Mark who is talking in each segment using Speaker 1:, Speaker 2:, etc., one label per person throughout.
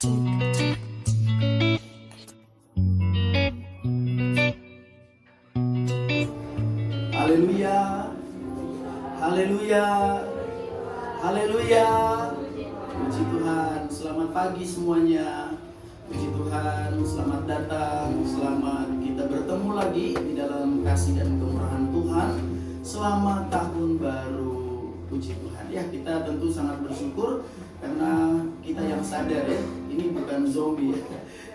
Speaker 1: Haleluya, haleluya, haleluya. Puji Tuhan, selamat pagi semuanya. Puji Tuhan, selamat datang. Selamat kita bertemu lagi di dalam kasih dan kemurahan Tuhan. Selamat tahun baru. Puji Tuhan. Ya, kita tentu sangat bersyukur karena kita yang sadar ya, ini bukan zombie ya,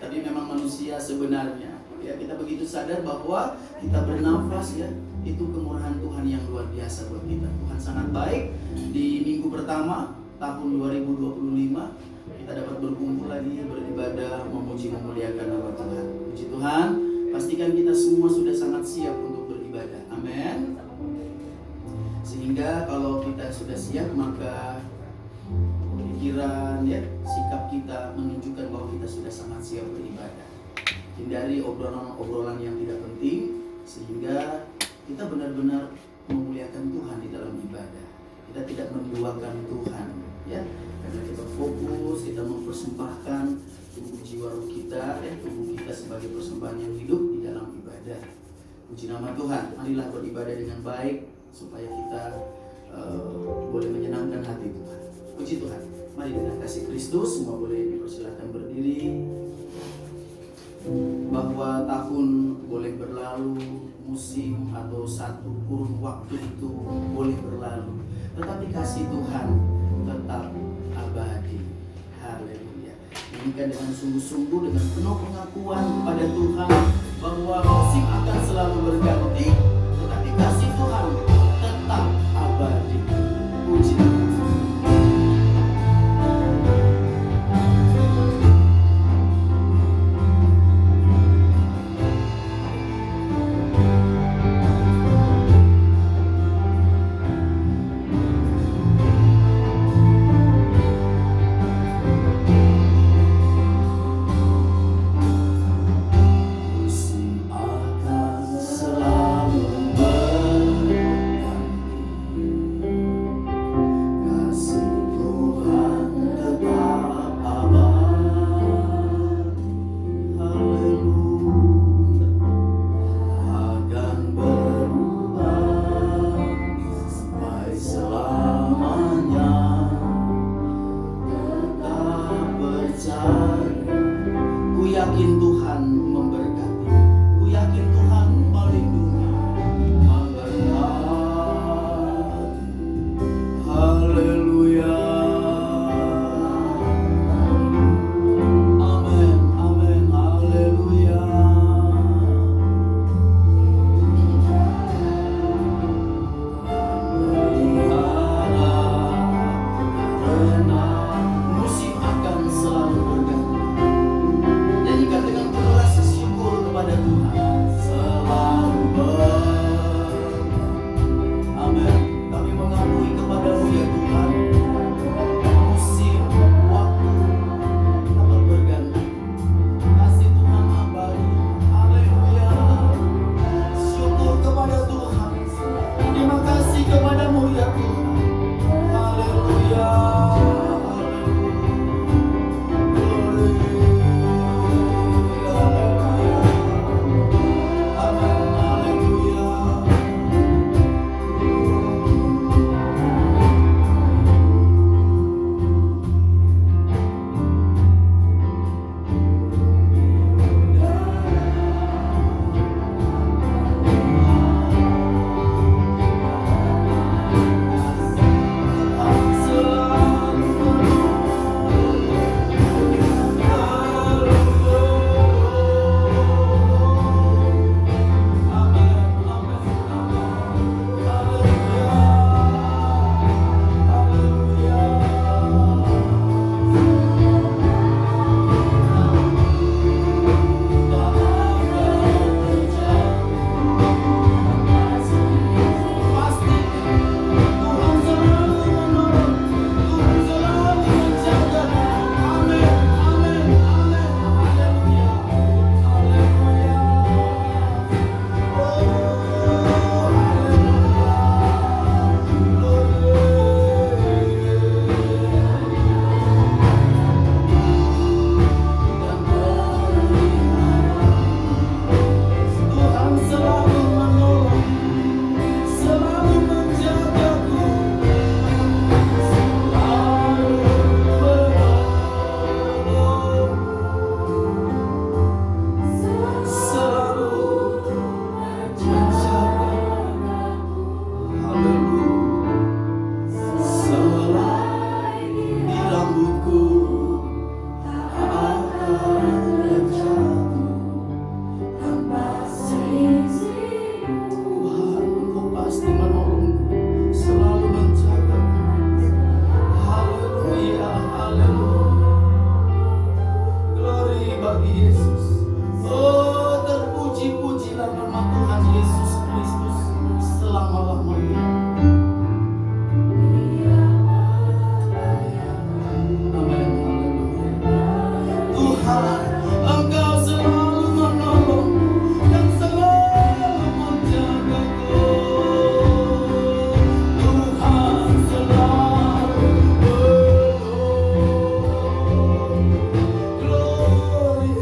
Speaker 1: tapi memang manusia sebenarnya. Ya, kita begitu sadar bahwa kita bernafas ya, itu kemurahan Tuhan yang luar biasa buat kita. Tuhan sangat baik. Di minggu pertama tahun 2025 kita dapat berkumpul lagi, beribadah, memuji, memuliakan nama Tuhan. Puji Tuhan. Pastikan kita semua sudah sangat siap untuk beribadah. Amin. Sehingga kalau kita sudah siap, maka pikiran ya, sikap kita menunjukkan bahwa kita sudah sangat siap beribadah. Hindari obrolan-obrolan yang tidak penting, sehingga kita benar-benar memuliakan Tuhan di dalam ibadah. Kita tidak menduakan Tuhan, ya, karena kita fokus, kita mempersembahkan tubuh jiwa roh kita, tubuh kita sebagai persembahan yang hidup di dalam ibadah. Puji nama Tuhan. Marilah beribadah dengan baik supaya kita boleh menyenangkan hati Tuhan. Puji Tuhan. Mari dengan kasih Kristus semua boleh dipersilakan berdiri. Bahwa tahun boleh berlalu, musim atau satu kurun waktu itu boleh berlalu, tetapi kasih Tuhan tetap abadi. Haleluya. Nyanyikan dengan sungguh-sungguh, dengan penuh pengakuan kepada Tuhan bahwa musim akan selalu berganti, tetapi kasih Tuhan tetap abadi. Puji Tuhan. Musim akan selalu berganti. Nyanyikan dengan Tuhan, Engkau selalu menolong dan selalu menjagaku. Tuhan selalu glory,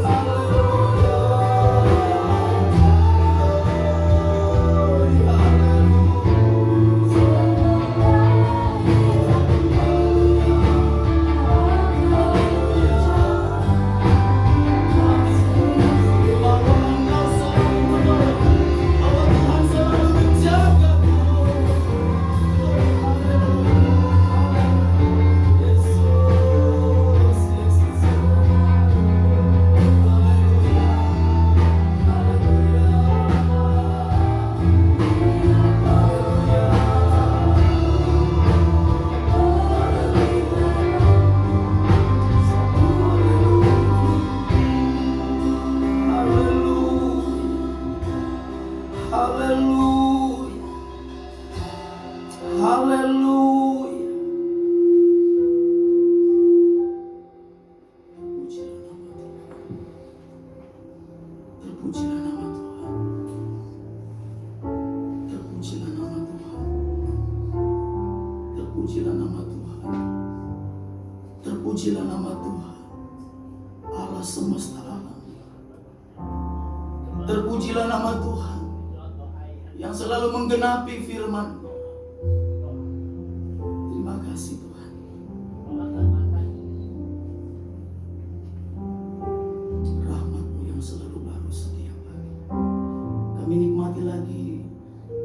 Speaker 1: terpujilah nama Tuhan. Terpujilah nama Tuhan. Terpujilah nama Tuhan. Terpujilah nama Tuhan, Allah semesta alam. Terpujilah nama Tuhan yang selalu menggenapi firman. Terima kasih Tuhan. Rahmat-Mu yang selalu baru setiap hari. Kami nikmati lagi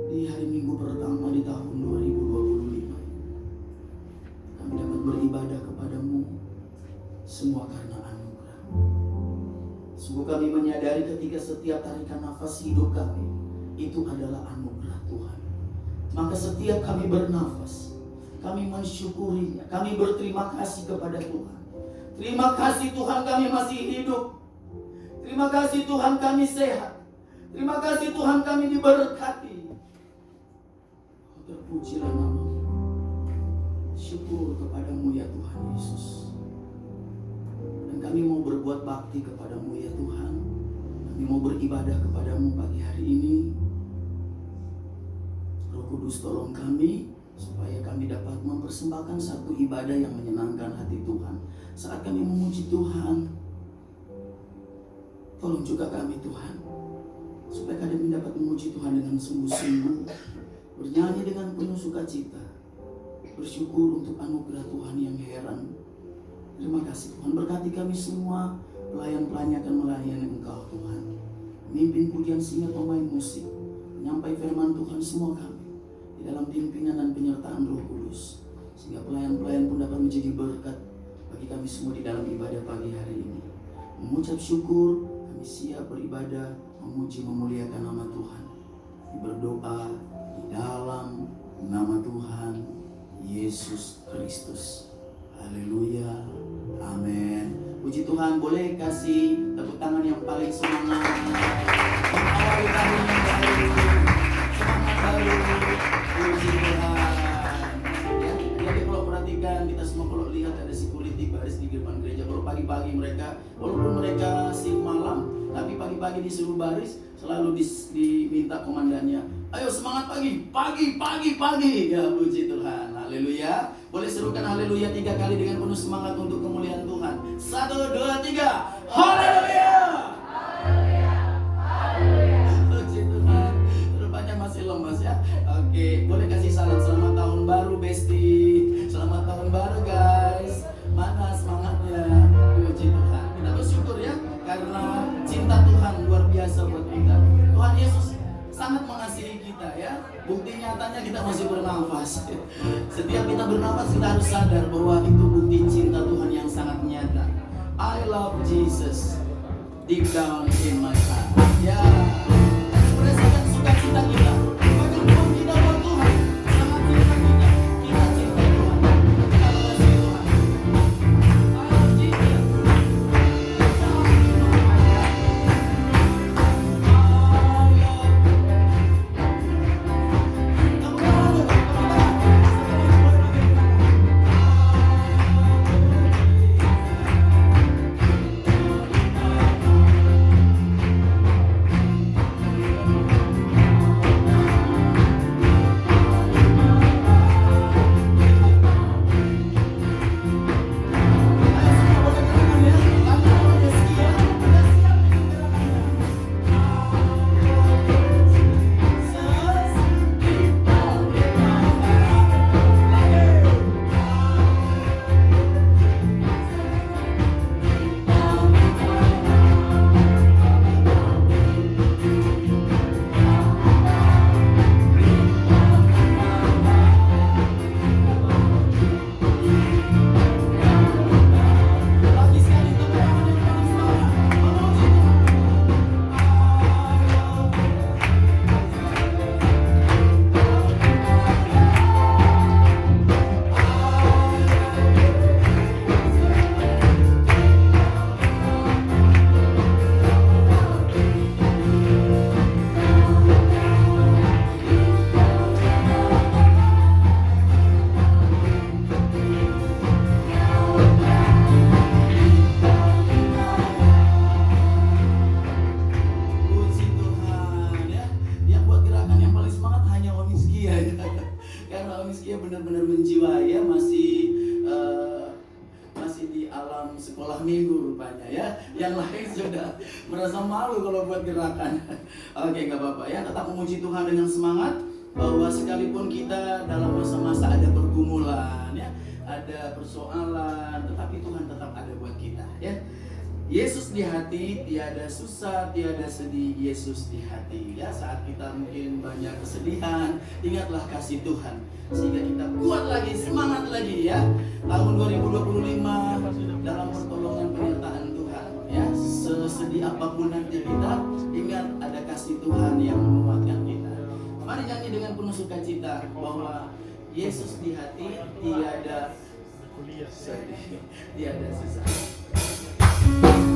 Speaker 1: di hari Minggu pertama di tahun 2025. Kami dapat beribadah kepada-Mu semua karena anugerah. Sungguh kami menyadari ketika setiap tarikan nafas hidup kami itu adalah anugerah Tuhan. Maka setiap kami bernafas, kami mensyukurinya, kami berterima kasih kepada Tuhan. Terima kasih Tuhan kami masih hidup. Terima kasih Tuhan kami sehat. Terima kasih Tuhan kami diberkati. Terpujilah nama-Mu. Syukur kepada-Mu ya Tuhan Yesus. Dan kami mau berbuat bakti kepada-Mu ya Tuhan. Kami mau beribadah kepada-Mu pagi hari ini. Roh Kudus tolong kami supaya kami dapat mempersembahkan satu ibadah yang menyenangkan hati Tuhan. Saat kami memuji Tuhan, tolong juga kami Tuhan, supaya kami dapat memuji Tuhan dengan sungguh-sungguh, bernyanyi dengan penuh sukacita, bersyukur untuk anugerah Tuhan yang heran. Terima kasih Tuhan, berkati kami semua, pelayan-pelayan akan melayani Engkau Tuhan. Mimpin pujian singer, pemain musik, menyampai firman Tuhan semua kami di dalam pimpinan dan penyertaan Roh Kudus, sehingga pelayan-pelayan pun dapat menjadi berkat bagi kami semua di dalam ibadah pagi hari ini. Mengucap syukur, kami siap beribadah, memuji, memuliakan nama Tuhan. Kami berdoa di dalam nama Tuhan Yesus Kristus. Haleluya, amin. Puji Tuhan, boleh kasih tepuk tangan yang paling semangat. Mengawali tahun yang baru, semangat baru. Puji Tuhan. Ya, jadi kalau perhatikan, kita semua kalau lihat ada security baris di depan gereja. Kalau pagi-pagi mereka, walaupun mereka shift malam, tapi pagi-pagi disuruh baris, selalu diminta komandannya, ayo semangat pagi. Ya puji Tuhan, haleluya. Boleh serukan haleluya 3 kali dengan penuh semangat untuk kemuliaan Tuhan. 1, 2, 3, haleluya. Puji Tuhan. Rupanya masih lemas ya. Oke, boleh kasih salam selamat tahun baru Besti. Selamat tahun baru guys. Mana semangatnya? Puji Tuhan. Kita bersyukur ya, karena cinta Tuhan luar biasa buat kita. Tuhan Yesus sangat mengasihi kita ya. Bukti nyatanya kita masih bernafas. Setiap kita bernafas kita harus sadar bahwa itu bukti cinta Tuhan yang sangat nyata. I love Jesus deep down in my heart. Ya, ekspresikan sukacita kita. Bahkan kalau kita buat Tuhan sangat cinta kita. Kita cinta Tuhan. Kita mengasihi Tuhan. I love Jesus. sekolah minggu rupanya ya. Yang lain sudah merasa malu kalau buat gerakan. Oke, nggak apa-apa ya. Tetap memuji Tuhan dengan semangat bahwa sekalipun kita dalam masa-masa ada pergumulan ya, ada persoalan, tetapi Tuhan tetap ada buat kita ya. Yesus di hati, tiada susah, tiada sedih, Yesus di hati ya. Saat kita mungkin banyak kesedihan, ingatlah kasih Tuhan sehingga kita kuat lagi, semangat lagi ya. Tahun 2025 dalam pertolongan penyertaan Tuhan ya. Sesedih apapun nanti kita, ingat ada kasih Tuhan yang menguatkan kita. Mari nyanyi dengan penuh sukacita bahwa Yesus di hati, tiada sedih, tiada susah. Yesus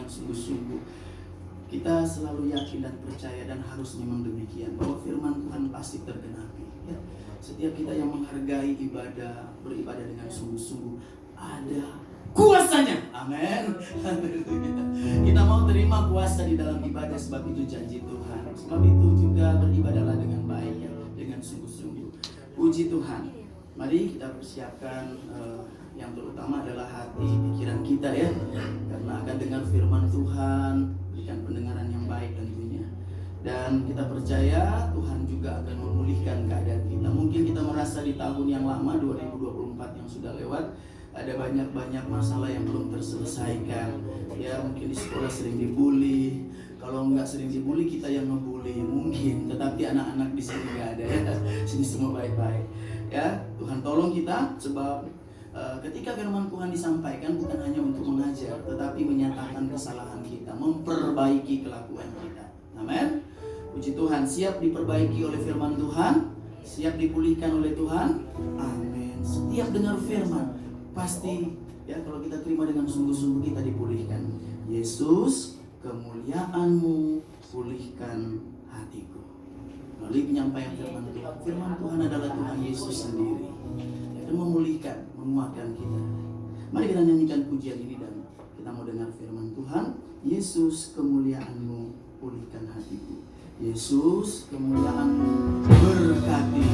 Speaker 1: dengan sungguh-sungguh. Kita selalu yakin dan percaya, dan harus memang demikian, bahwa firman Tuhan pasti tergenapi. Ya. Setiap kita yang menghargai ibadah, beribadah dengan sungguh-sungguh, ada kuasanya. Amin. Kita mau terima kuasa di dalam ibadah, sebab itu janji Tuhan. Sebab itu juga beribadahlah dengan baik, ya, dengan sungguh-sungguh. Puji Tuhan. Mari kita persiapkan yang terutama adalah hati pikiran kita, ya, karena akan dengar firman Tuhan, berikan pendengaran yang baik tentunya. Dan kita percaya Tuhan juga akan memulihkan keadaan kita. Mungkin kita merasa di tahun yang lama 2024 yang sudah lewat ada banyak masalah yang belum terselesaikan. Ya, mungkin di sekolah sering dibully. Kalau nggak sering dibully, kita yang ngebully mungkin. Tetapi anak-anak di sini nggak ada, ya. Sini semua baik-baik. Ya, Tuhan tolong kita, sebab ketika firman Tuhan disampaikan bukan hanya untuk mengajar, tetapi menyatakan kesalahan kita, memperbaiki kelakuan kita. Amin. Puji Tuhan. Siap diperbaiki oleh firman Tuhan, siap dipulihkan oleh Tuhan. Amin. Setiap dengar firman, pasti, ya, kalau kita terima dengan sungguh-sungguh, kita dipulihkan. Yesus, kemuliaan-Mu pulihkan hatiku. Melalui penyampaian firman Tuhan. Firman Tuhan adalah Tuhan Yesus sendiri. Dia akan memulihkan, menguatkan kita. Mari kita nyanyikan pujian ini dan kita mau dengar firman Tuhan. Yesus, kemuliaan-Mu pulihkan hatiku. Yesus, kemuliaan-Mu berkati.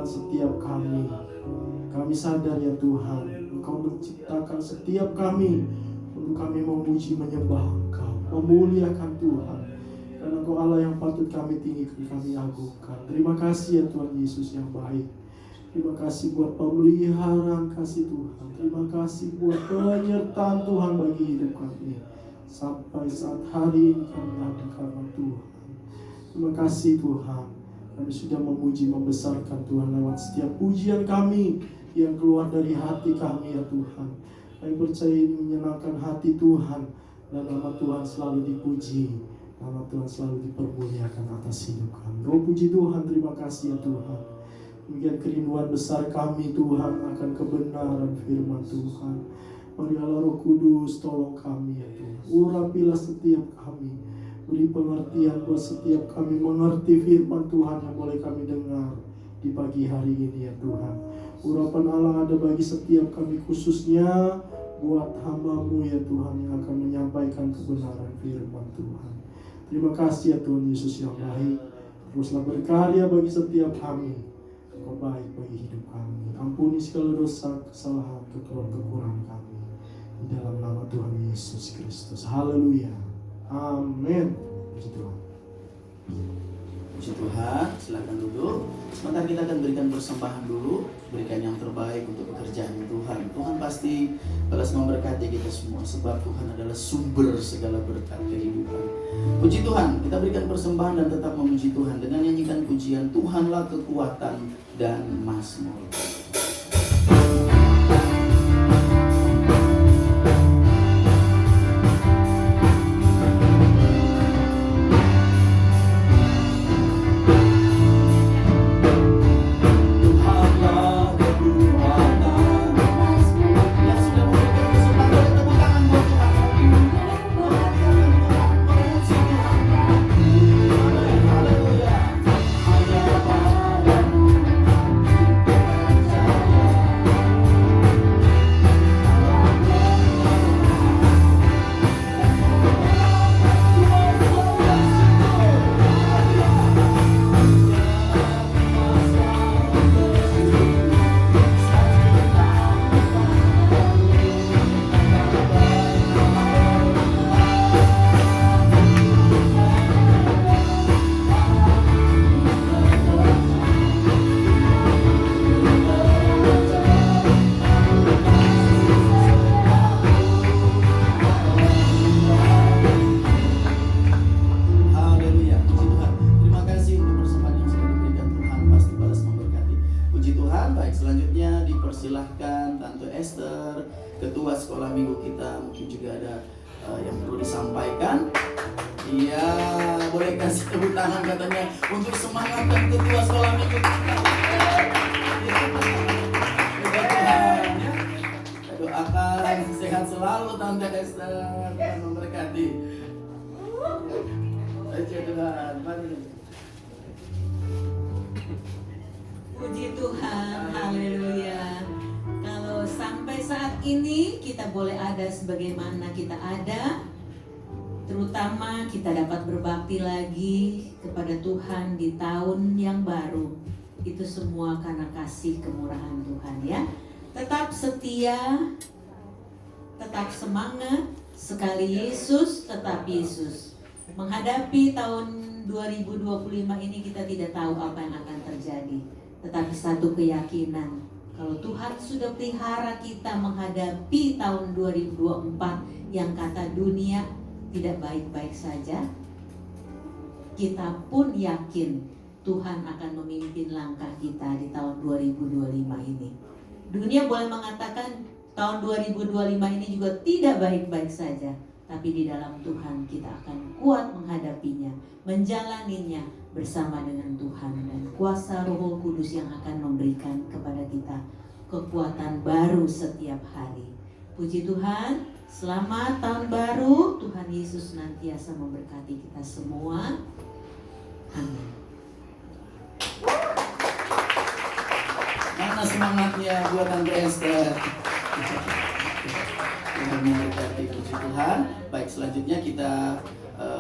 Speaker 2: setiap kami sadar ya Tuhan, Engkau menciptakan setiap kami untuk kami memuji menyembah Engkau, memuliakan Tuhan. Karena Engkau Allah yang patut kami tinggikan, kami agungkan. Terima kasih ya Tuhan Yesus yang baik. Terima kasih buat pemeliharaan kasih Tuhan. Terima kasih buat penyertaan Tuhan bagi hidup kami. Sampai saat hari ini kami ada karena Tuhan. Terima kasih Tuhan. Kami sudah memuji, membesarkan Tuhan lewat setiap pujian kami yang keluar dari hati kami ya Tuhan. Kami percaya ini menyenangkan hati Tuhan. Dan nama Tuhan selalu dipuji. Nama Tuhan selalu dipermuliakan atas hidup kami. Oh puji Tuhan, terima kasih ya Tuhan. Demikian kerinduan besar kami Tuhan akan kebenaran firman Tuhan. Mari Allah Roh Kudus tolong kami ya Tuhan. Urapilah setiap kami. Beri pengertian buat setiap kami mengerti firman Tuhan yang boleh kami dengar di pagi hari ini ya Tuhan. Urapan Allah ada bagi setiap kami, khususnya buat hamba-Mu ya Tuhan yang akan menyampaikan kebenaran firman Tuhan. Terima kasih ya Tuhan Yesus yang baik. Teruslah berkarya bagi setiap kami. Engkau baik bagi hidup kami. Ampuni segala dosa, kesalahan, kekurangan kami. Di dalam nama Tuhan Yesus Kristus. Haleluya. Amin. Puji Tuhan.
Speaker 1: Puji Tuhan, silakan duduk. Sebentar kita akan berikan persembahan dulu, berikan yang terbaik untuk pekerjaan Tuhan. Tuhan pasti balas memberkati kita semua, sebab Tuhan adalah sumber segala berkat kehidupan. Puji Tuhan, kita berikan persembahan dan tetap memuji Tuhan dengan nyanyikan pujian Tuhanlah kekuatan dan mazmur. Silahkan Tante Esther, Ketua Sekolah Minggu kita, mungkin juga ada yang perlu disampaikan. Iya, boleh kasih tepuk tangan katanya untuk semangatkan Ketua Sekolah Minggu kita. Kita doakan sehat selalu Tante Esther, Tuhan memberkati. Puji Tuhan, mari.
Speaker 3: Puji Tuhan, haleluya. Kalau sampai saat ini kita boleh ada sebagaimana kita ada, terutama kita dapat berbakti lagi kepada Tuhan di tahun yang baru. Itu semua karena kasih kemurahan Tuhan ya. Tetap setia, tetap semangat, sekali Yesus, tetap Yesus. Menghadapi tahun 2025 ini kita tidak tahu apa yang akan terjadi. Tetapi satu keyakinan, kalau Tuhan sudah pelihara kita menghadapi tahun 2024 yang kata dunia tidak baik-baik saja, kita pun yakin Tuhan akan memimpin langkah kita di tahun 2025 ini. Dunia boleh mengatakan tahun 2025 ini juga tidak baik-baik saja, tapi di dalam Tuhan kita akan kuat menghadapinya, menjalaninya bersama dengan Tuhan, dan kuasa Roh Kudus yang akan memberikan kepada kita kekuatan baru setiap hari. Puji Tuhan, selamat tahun baru. Tuhan Yesus senantiasa memberkati kita semua. Amin.
Speaker 1: Mana semangatnya buat Tante Esther? Tuhan memberkati, puji Tuhan. Baik, selanjutnya kita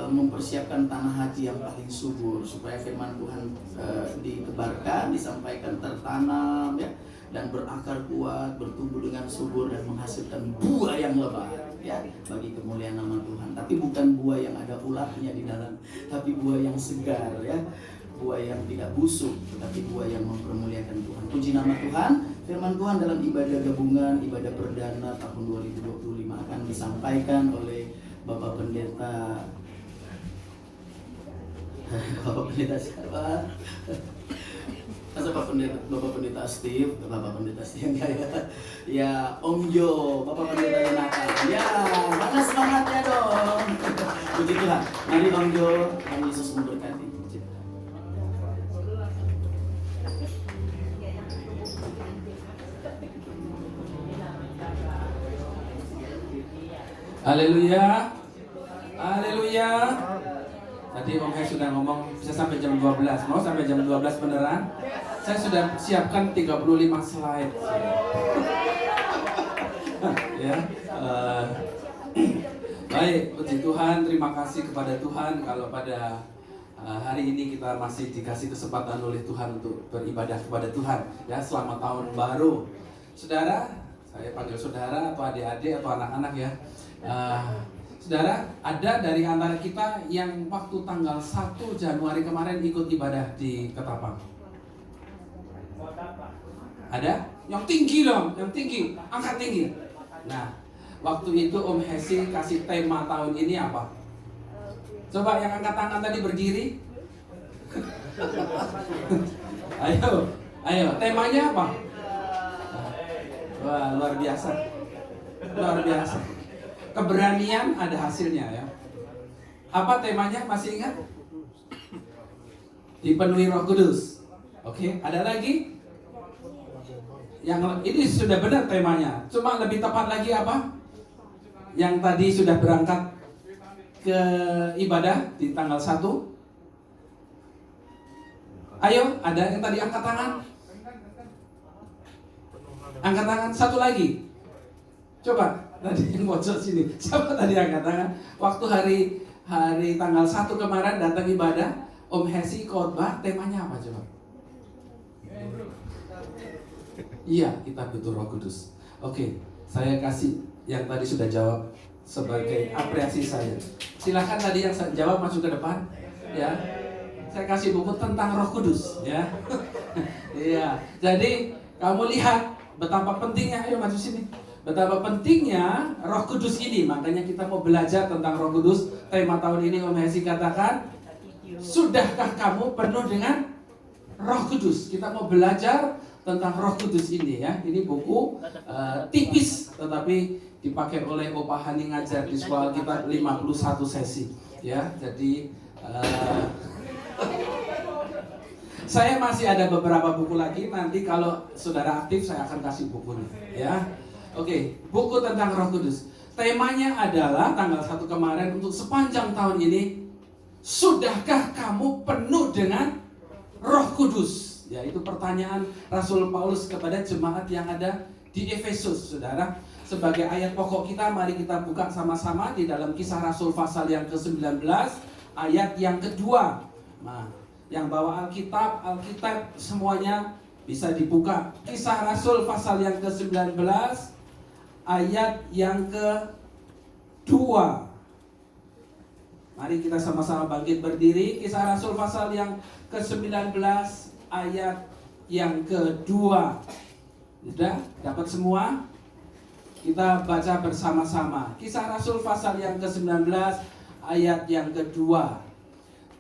Speaker 1: mempersiapkan tanah hati yang paling subur supaya firman Tuhan ditebarkan, disampaikan, tertanam ya, dan berakar kuat, bertumbuh dengan subur dan menghasilkan buah yang lebat. ya, bagi kemuliaan nama Tuhan. Tapi bukan buah yang ada ulatnya di dalam, tapi buah yang segar ya, buah yang tidak busuk, tetapi buah yang mempermuliakan Tuhan. Puji nama Tuhan. Firman Tuhan dalam ibadah gabungan, ibadah perdana tahun 2025 akan disampaikan oleh Bapak Pendeta. Bapak Pendeta siapa? Masa Bapak Pendeta Steve, Bapak Pendeta Steve enggak ya? Ya, Om Jo, Bapak Pendeta Nakal. Ya, mana semangatnya dong? Puji Tuhan. Mari Om Jo, Tuhan Yesus memberkati.
Speaker 4: Haleluya. Haleluya. Tadi Om Hai sudah ngomong bisa sampai jam 12. Mau sampai jam 12 beneran? Saya sudah siapkan 35 slide. Ya. Baik, puji Tuhan, terima kasih kepada Tuhan kalau pada hari ini kita masih dikasih kesempatan oleh Tuhan untuk beribadah kepada Tuhan. Ya, selamat tahun baru. Saudara, saya panggil saudara atau adik-adik atau anak-anak ya. Saudara, ada dari antara kita yang waktu tanggal 1 Januari kemarin ikut ibadah di Ketapang? Ada? Yang tinggi dong, yang tinggi, angkat tinggi. Nah, waktu itu Om Hesi kasih tema tahun ini apa? Coba yang angkat tangan tadi berdiri. Ayo, temanya apa? Wah, luar biasa. Luar biasa. Keberanian ada hasilnya ya. Apa temanya? Masih ingat? Dipenuhi Roh Kudus. Oke, ada lagi? Yang ini sudah benar temanya. Cuma lebih tepat lagi apa? Yang tadi sudah berangkat ke ibadah di tanggal 1. Ayo, ada yang tadi angkat tangan? Angkat tangan, satu lagi. Coba. Tadi yang bocor sini, siapa tadi angkat tangan? Waktu hari tanggal 1 kemarin datang ibadah, Om Hesi khotbah, temanya apa coba? Iya, kita butuh Roh Kudus. Oke, saya kasih yang tadi sudah jawab sebagai apresiasi saya. Silakan tadi yang jawab masuk ke depan, ya. Saya kasih buku tentang Roh Kudus, ya. Iya. Jadi kamu lihat betapa pentingnya, ayo masuk sini. Betapa pentingnya Roh Kudus ini. Makanya kita mau belajar tentang Roh Kudus. Tema tahun ini Om Hesi katakan, sudahkah kamu penuh dengan Roh Kudus? Kita mau belajar tentang Roh Kudus ini ya. Ini buku tipis tetapi dipakai oleh Opa Hani ngajar di sekolah kita 51 sesi ya. Jadi saya masih ada beberapa buku lagi. Nanti kalau saudara aktif saya akan kasih bukunya ya. Oke, buku tentang Roh Kudus. Temanya adalah tanggal 1 kemarin untuk sepanjang tahun ini, sudahkah kamu penuh dengan Roh Kudus? Ya, itu pertanyaan Rasul Paulus kepada jemaat yang ada di Efesus, saudara. Sebagai ayat pokok kita, mari kita buka sama-sama di dalam Kisah Rasul pasal yang ke-19, ayat yang kedua. Nah, yang bawa Alkitab semuanya bisa dibuka. Kisah Rasul pasal yang ke-19, ayat yang kedua. Mari kita sama-sama bangkit berdiri. Kisah Rasul pasal yang ke-19 ayat yang kedua. Sudah dapat semua? Kita baca bersama-sama. Kisah Rasul pasal yang ke-19 ayat yang kedua.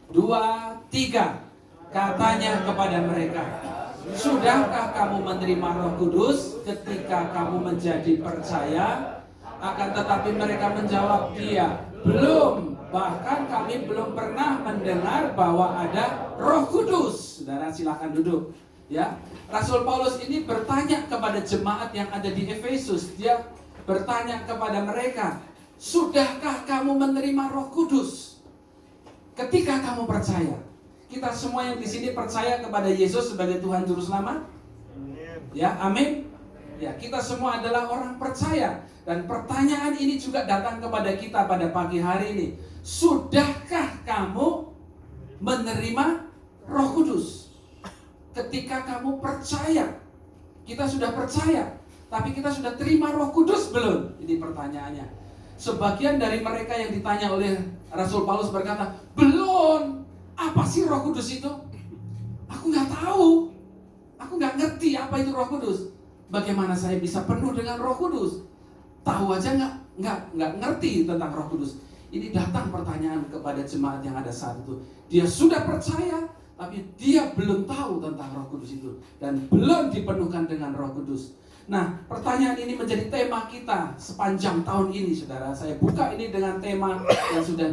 Speaker 4: 2, 3. Katanya kepada mereka, sudahkah kamu menerima Roh Kudus ketika kamu menjadi percaya? Akan tetapi mereka menjawab dia, belum. Bahkan kami belum pernah mendengar bahwa ada Roh Kudus. Saudara silakan duduk. Ya, Rasul Paulus ini bertanya kepada jemaat yang ada di Efesus. Dia bertanya kepada mereka, sudahkah kamu menerima Roh Kudus ketika kamu percaya? Kita semua yang di sini percaya kepada Yesus sebagai Tuhan Juru Selamat. Ya, amin. Ya, kita semua adalah orang percaya. Dan pertanyaan ini juga datang kepada kita pada pagi hari ini. Sudahkah kamu menerima Roh Kudus ketika kamu percaya? Kita sudah percaya, tapi kita sudah terima Roh Kudus belum? Ini pertanyaannya. Sebagian dari mereka yang ditanya oleh Rasul Paulus berkata, belum, apa sih Roh Kudus itu? Aku nggak tahu, aku nggak ngerti apa itu Roh Kudus. Bagaimana saya bisa penuh dengan Roh Kudus? Tahu aja nggak ngerti tentang Roh Kudus. Ini datang pertanyaan kepada jemaat yang ada saat itu. Dia sudah percaya, tapi dia belum tahu tentang Roh Kudus itu dan belum dipenuhkan dengan Roh Kudus. Nah, pertanyaan ini menjadi tema kita sepanjang tahun ini, saudara. Saya buka ini dengan tema yang sudah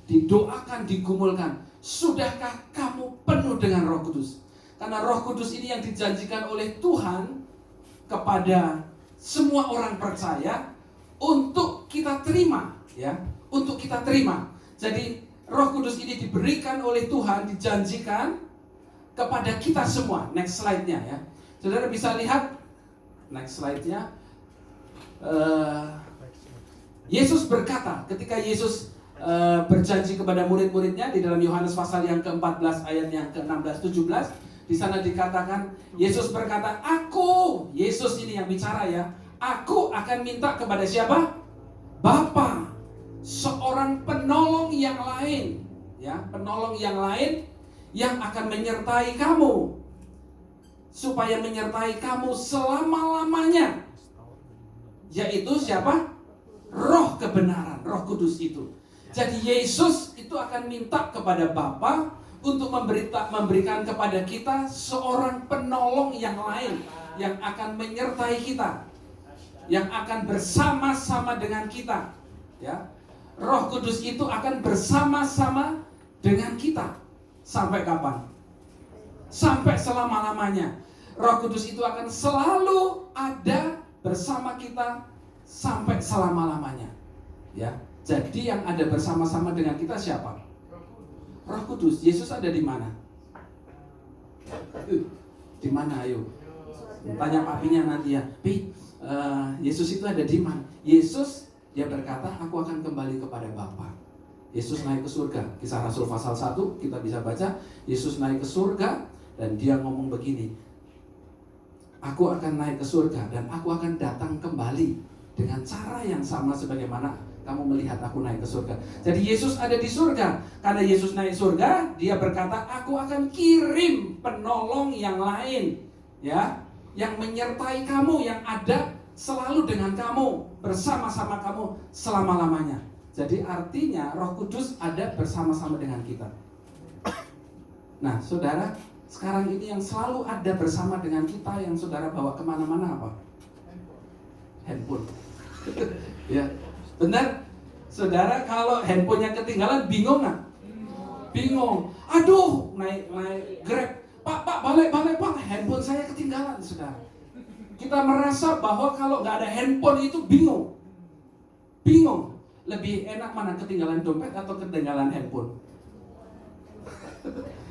Speaker 4: didoakan, digumulkan. Sudahkah kamu penuh dengan Roh Kudus? Karena Roh Kudus ini yang dijanjikan oleh Tuhan kepada semua orang percaya untuk kita terima, ya, untuk kita terima. Jadi Roh Kudus ini diberikan oleh Tuhan, dijanjikan kepada kita semua. Next slide-nya, ya. Saudara bisa lihat. Next slide-nya. Yesus berkata, ketika Yesus berjanji kepada murid-muridnya di dalam Yohanes pasal yang ke-14 ayat yang ke-16-17, di sana dikatakan, Yesus berkata, aku, Yesus ini yang bicara ya, aku akan minta kepada siapa? Bapa, seorang penolong yang lain, ya, penolong yang lain yang akan menyertai kamu, supaya menyertai kamu selama-lamanya, yaitu siapa? Roh kebenaran, Roh Kudus itu. Jadi Yesus itu akan minta kepada Bapa untuk memberikan kepada kita seorang penolong yang lain yang akan menyertai kita, yang akan bersama-sama dengan kita, ya. Roh Kudus itu akan bersama-sama dengan kita sampai kapan? Sampai selama-lamanya. Roh Kudus itu akan selalu ada bersama kita sampai selama-lamanya. Ya. Jadi yang ada bersama-sama dengan kita siapa? Roh Kudus. Yesus ada di mana? Di mana, ayo? Tanya papinya nanti ya. Pi, Yesus itu ada di mana? Yesus, dia berkata, aku akan kembali kepada Bapa. Yesus naik ke surga. Kisah Rasul pasal 1 kita bisa baca. Yesus naik ke surga dan dia ngomong begini, aku akan naik ke surga dan aku akan datang kembali dengan cara yang sama sebagaimana kamu melihat aku naik ke surga. Jadi Yesus ada di surga. Karena Yesus naik surga, dia berkata, aku akan kirim penolong yang lain, ya, yang menyertai kamu, yang ada selalu dengan kamu, bersama-sama kamu selama-lamanya. Jadi artinya Roh Kudus ada bersama-sama dengan kita. Nah, saudara, sekarang ini yang selalu ada bersama dengan kita, yang saudara bawa kemana-mana apa? Handphone. Ya, benar. Saudara, kalau handphonenya ketinggalan, bingung nggak? Bingung. Aduh, naik Grab. Pak, balik, Pak. Handphone saya ketinggalan, saudara. Kita merasa bahwa kalau nggak ada handphone itu bingung. Bingung. Lebih enak mana, ketinggalan dompet atau ketinggalan handphone?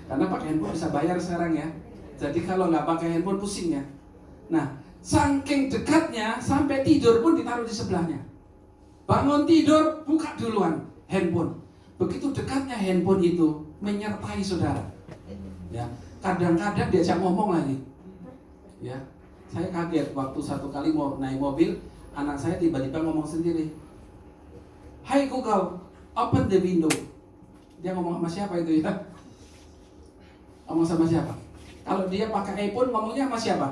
Speaker 4: Karena pakai handphone bisa bayar sekarang ya. Jadi kalau nggak pakai handphone pusing ya. Nah, saking dekatnya sampai tidur pun ditaruh di sebelahnya. Bangun tidur, buka duluan handphone. Begitu dekatnya handphone itu menyertai saudara. Ya, kadang-kadang diajak ngomong lagi. Ya, saya kaget waktu satu kali mau naik mobil, anak saya tiba-tiba ngomong sendiri. Hai Google, open the window. Dia ngomong sama siapa itu ya? Ngomong sama siapa? Kalau dia pakai iPhone ngomongnya sama siapa?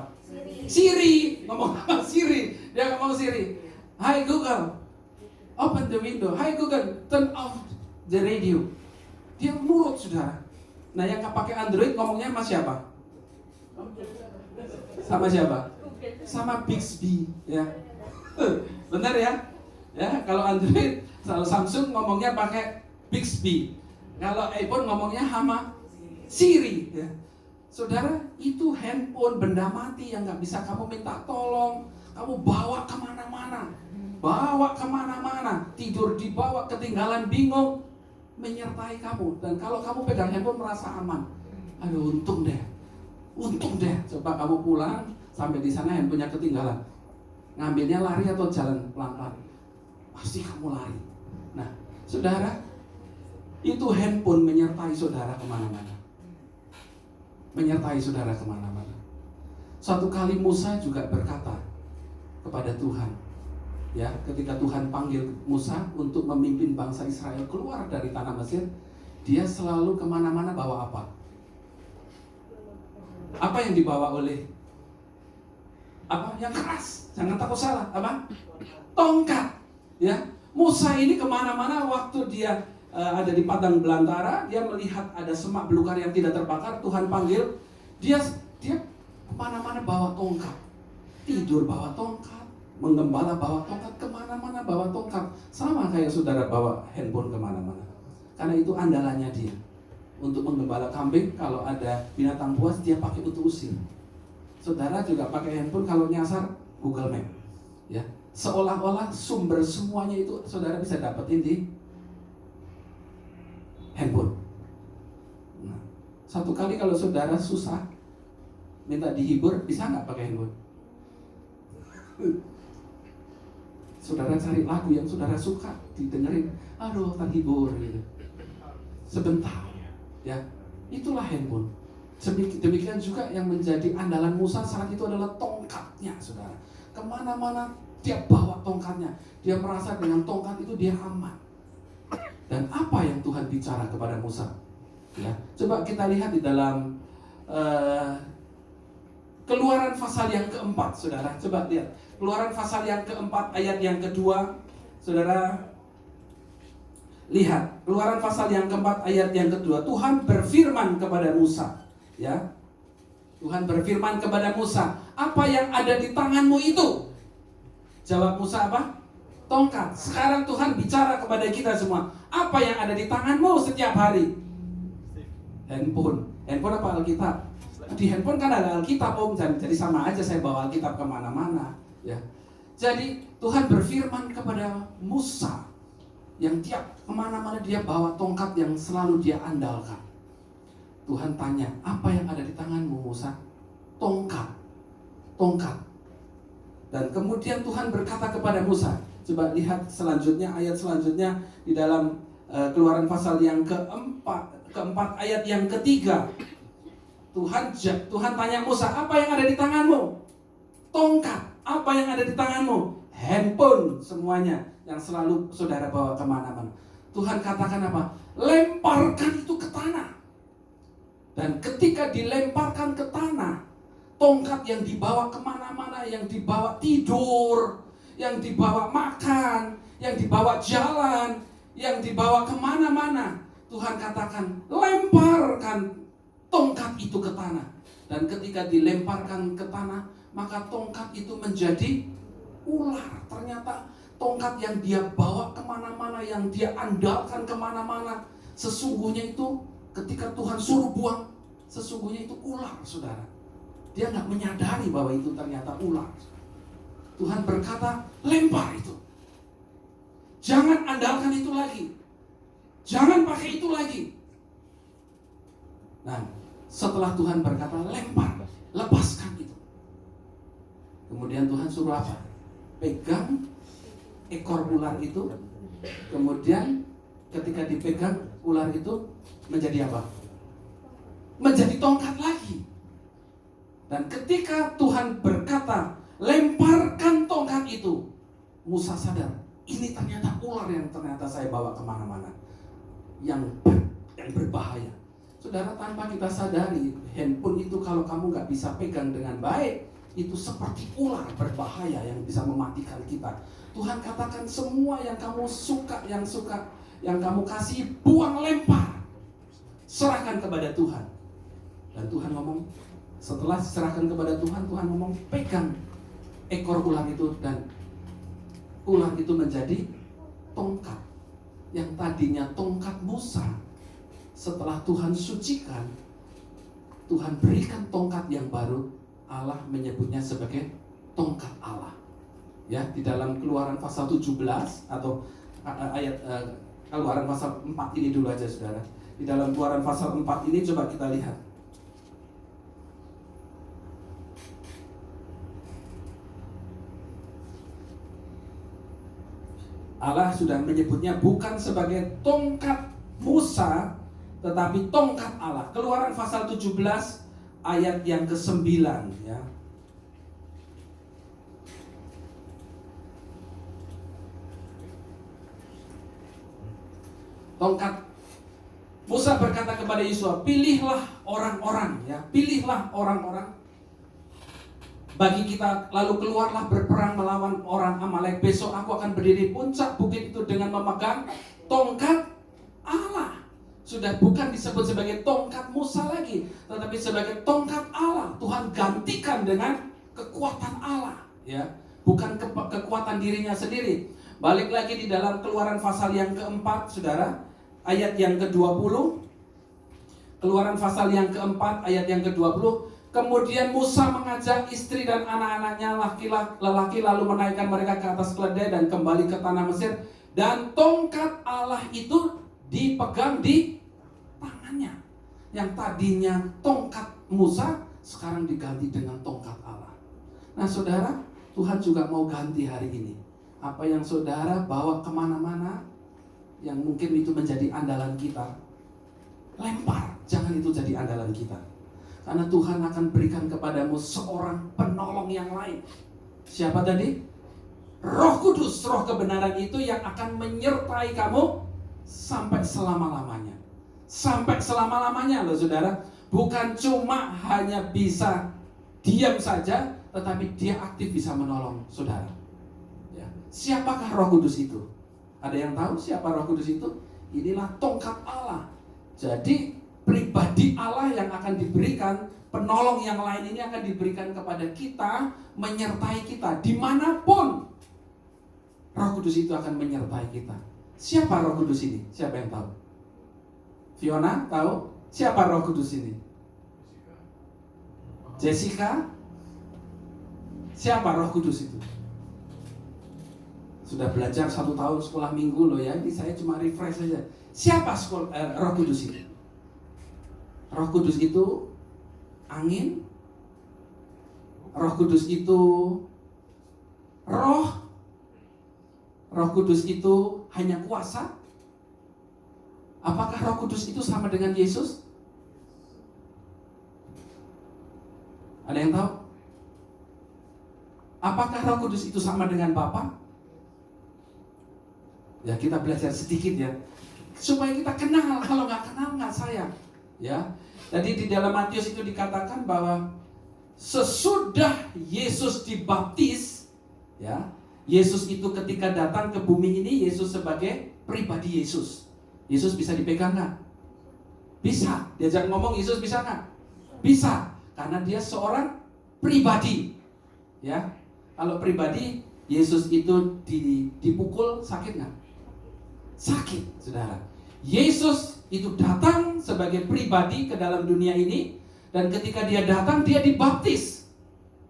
Speaker 4: Siri. Ngomong sama Siri. Dia ngomong Siri. Hai Google, open the window. Hai Google, turn off the radio. Dia nurut, saudara. Nah, yang pakai Android ngomongnya sama siapa? Sama siapa? Sama Bixby, ya. Benar ya? Ya, kalau Android, kalau Samsung ngomongnya pakai Bixby. Kalau iPhone ngomongnya sama Siri, ya. Saudara, itu handphone benda mati yang nggak bisa kamu minta tolong, kamu bawa kemana-mana, tidur dibawa, ketinggalan bingung, menyertai kamu. Dan kalau kamu pegang handphone merasa aman, aduh untung deh. Coba kamu pulang sampai di sana handphonenya ketinggalan, ngambilnya lari atau jalan pelan-pelan? Pasti kamu lari. Nah, saudara, itu handphone menyertai saudara kemana-mana. Suatu kali Musa juga berkata kepada Tuhan, Ya, ketika Tuhan panggil Musa untuk memimpin bangsa Israel keluar dari tanah Mesir, dia selalu kemana-mana bawa apa? Apa yang dibawa oleh apa? Yang keras. Jangan takut salah. Apa? Tongkat. Ya, Musa ini kemana-mana waktu dia ada di padang belantara, dia melihat ada semak belukar yang tidak terbakar. Tuhan panggil dia kemana-mana bawa tongkat. Tidur bawa tongkat. Menggembala bawa tongkat, kemana-mana bawa tongkat. Sama kayak saudara bawa handphone kemana-mana. Karena itu andalannya dia. Untuk menggembala kambing, kalau ada binatang buas, dia pakai untuk usir. Saudara juga pakai handphone, kalau nyasar Google Map. Ya, seolah-olah sumber semuanya itu saudara bisa dapetin di handphone. Nah, satu kali kalau saudara susah, minta dihibur, bisa nggak pakai handphone? Saudara cari lagu yang saudara suka, didengerin, aduh terhibur gitu. Sebentar, ya, itulah handphone. Demikian juga yang menjadi andalan Musa saat itu adalah tongkatnya, saudara. Kemana-mana dia bawa tongkatnya. Dia merasa dengan tongkat itu dia aman. Dan apa yang Tuhan bicara kepada Musa? Ya, coba kita lihat di dalam Keluaran pasal yang keempat, saudara. Coba lihat. Keluaran pasal yang keempat ayat yang kedua, saudara. Lihat. Keluaran pasal yang keempat ayat yang kedua. Tuhan berfirman kepada Musa. Ya. Tuhan berfirman kepada Musa. Apa yang ada di tanganmu itu? Jawab Musa apa? Tongkat. Sekarang Tuhan bicara kepada kita semua. Apa yang ada di tanganmu setiap hari? Handphone. Handphone apa Alkitab? Di handphone kan ada Alkitab, Om. Jadi sama aja saya bawa Alkitab kemana-mana, ya. Jadi Tuhan berfirman kepada Musa, yang tiap kemana-mana dia bawa tongkat yang selalu dia andalkan. Tuhan tanya, apa yang ada di tanganmu, Musa? Tongkat. Tongkat. Dan kemudian Tuhan berkata kepada Musa, coba lihat selanjutnya, ayat selanjutnya di dalam Keluaran pasal yang keempat ayat yang ketiga. Tuhan tanya Musa, apa yang ada di tanganmu? Tongkat. Apa yang ada di tanganmu? Handphone semuanya yang selalu saudara bawa kemana-mana. Tuhan katakan apa? Lemparkan itu ke tanah. Dan ketika dilemparkan ke tanah, tongkat yang dibawa kemana-mana, yang dibawa tidur, yang dibawa makan, yang dibawa jalan, yang dibawa kemana-mana, Tuhan katakan, lemparkan tongkat itu ke tanah. Dan ketika dilemparkan ke tanah, maka tongkat itu menjadi ular. Ternyata tongkat yang dia bawa kemana-mana, yang dia andalkan kemana-mana, sesungguhnya itu ketika Tuhan suruh buang, sesungguhnya itu ular, saudara. Dia nggak menyadari bahwa itu ternyata ular. Tuhan berkata, lempar itu. Jangan andalkan itu lagi. Jangan pakai itu lagi. Nah, setelah Tuhan berkata lempar, lepaskan itu. Kemudian Tuhan suruh apa? Pegang ekor ular itu. Kemudian ketika dipegang ular itu menjadi apa? Menjadi tongkat lagi. Dan ketika Tuhan berkata lemparkan tongkat itu, Musa sadar, ini ternyata ular yang ternyata saya bawa kemana-mana, yang berbahaya. Saudara, tanpa kita sadari, handphone itu kalau kamu nggak bisa pegang dengan baik, itu seperti ular berbahaya yang bisa mematikan kita. Tuhan katakan semua yang kamu suka, yang kamu kasih, buang, lempar, serahkan kepada Tuhan. Dan Tuhan ngomong, setelah diserahkan kepada Tuhan, Tuhan ngomong, pegang ekor ular itu, dan ular itu menjadi tongkat. Yang tadinya tongkat Musa, setelah Tuhan sucikan, Tuhan berikan tongkat yang baru. Allah menyebutnya sebagai tongkat Allah. Ya, di dalam Keluaran pasal 17 atau ayat Keluaran pasal 4 ini dulu aja, saudara. Di dalam Keluaran pasal 4 ini coba kita lihat. Allah sudah menyebutnya bukan sebagai tongkat Musa, tetapi tongkat Allah. Keluaran pasal 17 ayat yang ke-9, ya. Tongkat. Musa berkata kepada Yosua, pilihlah orang-orang, ya, pilihlah orang-orang bagi kita, lalu keluarlah berperang melawan orang Amalek. Besok aku akan berdiri di puncak bukit itu dengan memegang tongkat Allah. Sudah bukan disebut sebagai tongkat Musa lagi, tetapi sebagai tongkat Allah. Tuhan gantikan dengan kekuatan Allah, ya, bukan kekuatan dirinya sendiri. Balik lagi di dalam Keluaran pasal yang keempat, saudara, ayat yang ke-20. Keluaran pasal yang keempat, ayat yang ke-20. Kemudian Musa mengajak istri dan anak-anaknya lelaki lalu menaikkan mereka ke atas keledai dan kembali ke tanah Mesir. Dan tongkat Allah itu dipegang di tangannya. Yang tadinya tongkat Musa sekarang diganti dengan tongkat Allah. Nah saudara, Tuhan juga mau ganti hari ini. Apa yang saudara bawa kemana-mana, yang mungkin itu menjadi andalan kita, lempar, jangan itu jadi andalan kita. Karena Tuhan akan berikan kepadamu seorang penolong yang lain. Siapa tadi? Roh Kudus, roh kebenaran itu yang akan menyertai kamu sampai selama-lamanya. Sampai selama-lamanya loh saudara. Bukan cuma hanya bisa diam saja, tetapi dia aktif bisa menolong saudara. Ya. Siapakah Roh Kudus itu? Ada yang tahu siapa Roh Kudus itu? Inilah tongkat Allah. Jadi pribadi Allah yang akan diberikan, penolong yang lain ini akan diberikan kepada kita, menyertai kita dimanapun. Roh Kudus itu akan menyertai kita. Siapa Roh Kudus ini? Siapa yang tahu? Fiona tahu? Siapa Roh Kudus ini? Jessica? Siapa Roh Kudus itu? Sudah belajar 1 tahun sekolah minggu loh ya. Ini saya cuma refresh saja. Siapa Roh Kudus ini? Roh Kudus itu angin. Roh Kudus itu roh. Roh Kudus itu hanya kuasa. Apakah Roh Kudus itu sama dengan Yesus? Ada yang tahu? Apakah Roh Kudus itu sama dengan Bapa? Ya kita belajar sedikit ya, supaya kita kenal. Kalau nggak kenal nggak sayang. Ya, tadi di dalam Matius itu dikatakan bahwa sesudah Yesus dibaptis, ya, Yesus itu ketika datang ke bumi ini, Yesus sebagai pribadi Yesus. Yesus bisa dipegang nggak? Bisa. Diajak ngomong Yesus bisa nggak? Bisa. Karena dia seorang pribadi. Ya, kalau pribadi Yesus itu dipukul sakit nggak? Sakit, saudara. Yesus itu datang sebagai pribadi ke dalam dunia ini, dan ketika dia datang dia dibaptis.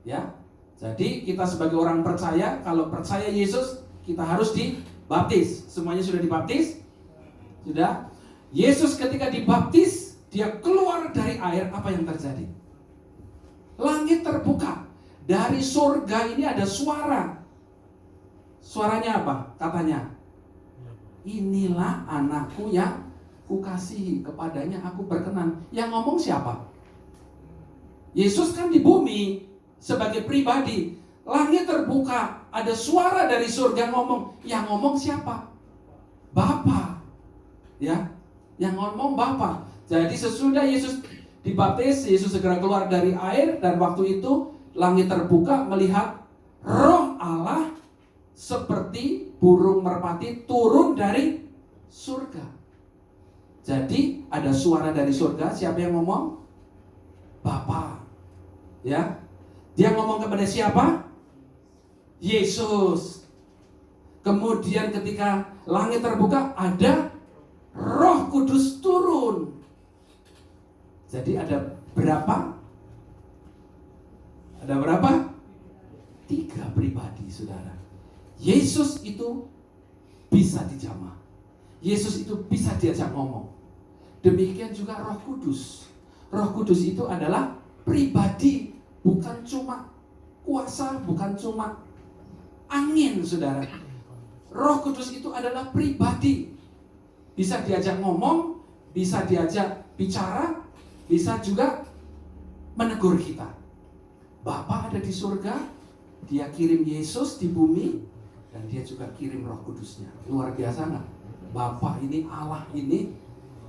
Speaker 4: Ya. Jadi kita sebagai orang percaya, kalau percaya Yesus, kita harus dibaptis. Semuanya sudah dibaptis? Sudah. Yesus ketika dibaptis, dia keluar dari air, apa yang terjadi? Langit terbuka. Dari surga ini ada suara. Suaranya apa? Katanya, inilah anakku yang kukasihi, kepadanya aku berkenan. Yang ngomong siapa? Yesus kan di bumi sebagai pribadi. Langit terbuka, ada suara dari surga ngomong. Yang ngomong siapa? Bapa. Ya, yang ngomong Bapa. Jadi sesudah Yesus dibaptis, Yesus segera keluar dari air, dan waktu itu langit terbuka, melihat Roh Allah seperti burung merpati turun dari surga. Jadi ada suara dari surga. Siapa yang ngomong? Bapa. Ya, dia ngomong kepada siapa? Yesus. Kemudian ketika langit terbuka, ada Roh Kudus turun. Jadi ada berapa? Ada berapa? 3 pribadi, saudara. Yesus itu bisa dijamah. Yesus itu bisa diajak ngomong. Demikian juga Roh Kudus. Roh Kudus itu adalah pribadi, bukan cuma kuasa, bukan cuma angin, saudara. Roh Kudus itu adalah pribadi. Bisa diajak ngomong, bisa diajak bicara, bisa juga menegur kita. Bapa ada di surga, dia kirim Yesus di bumi, dan dia juga kirim Roh Kudusnya. Luar biasa nggak? Bapa ini, Allah ini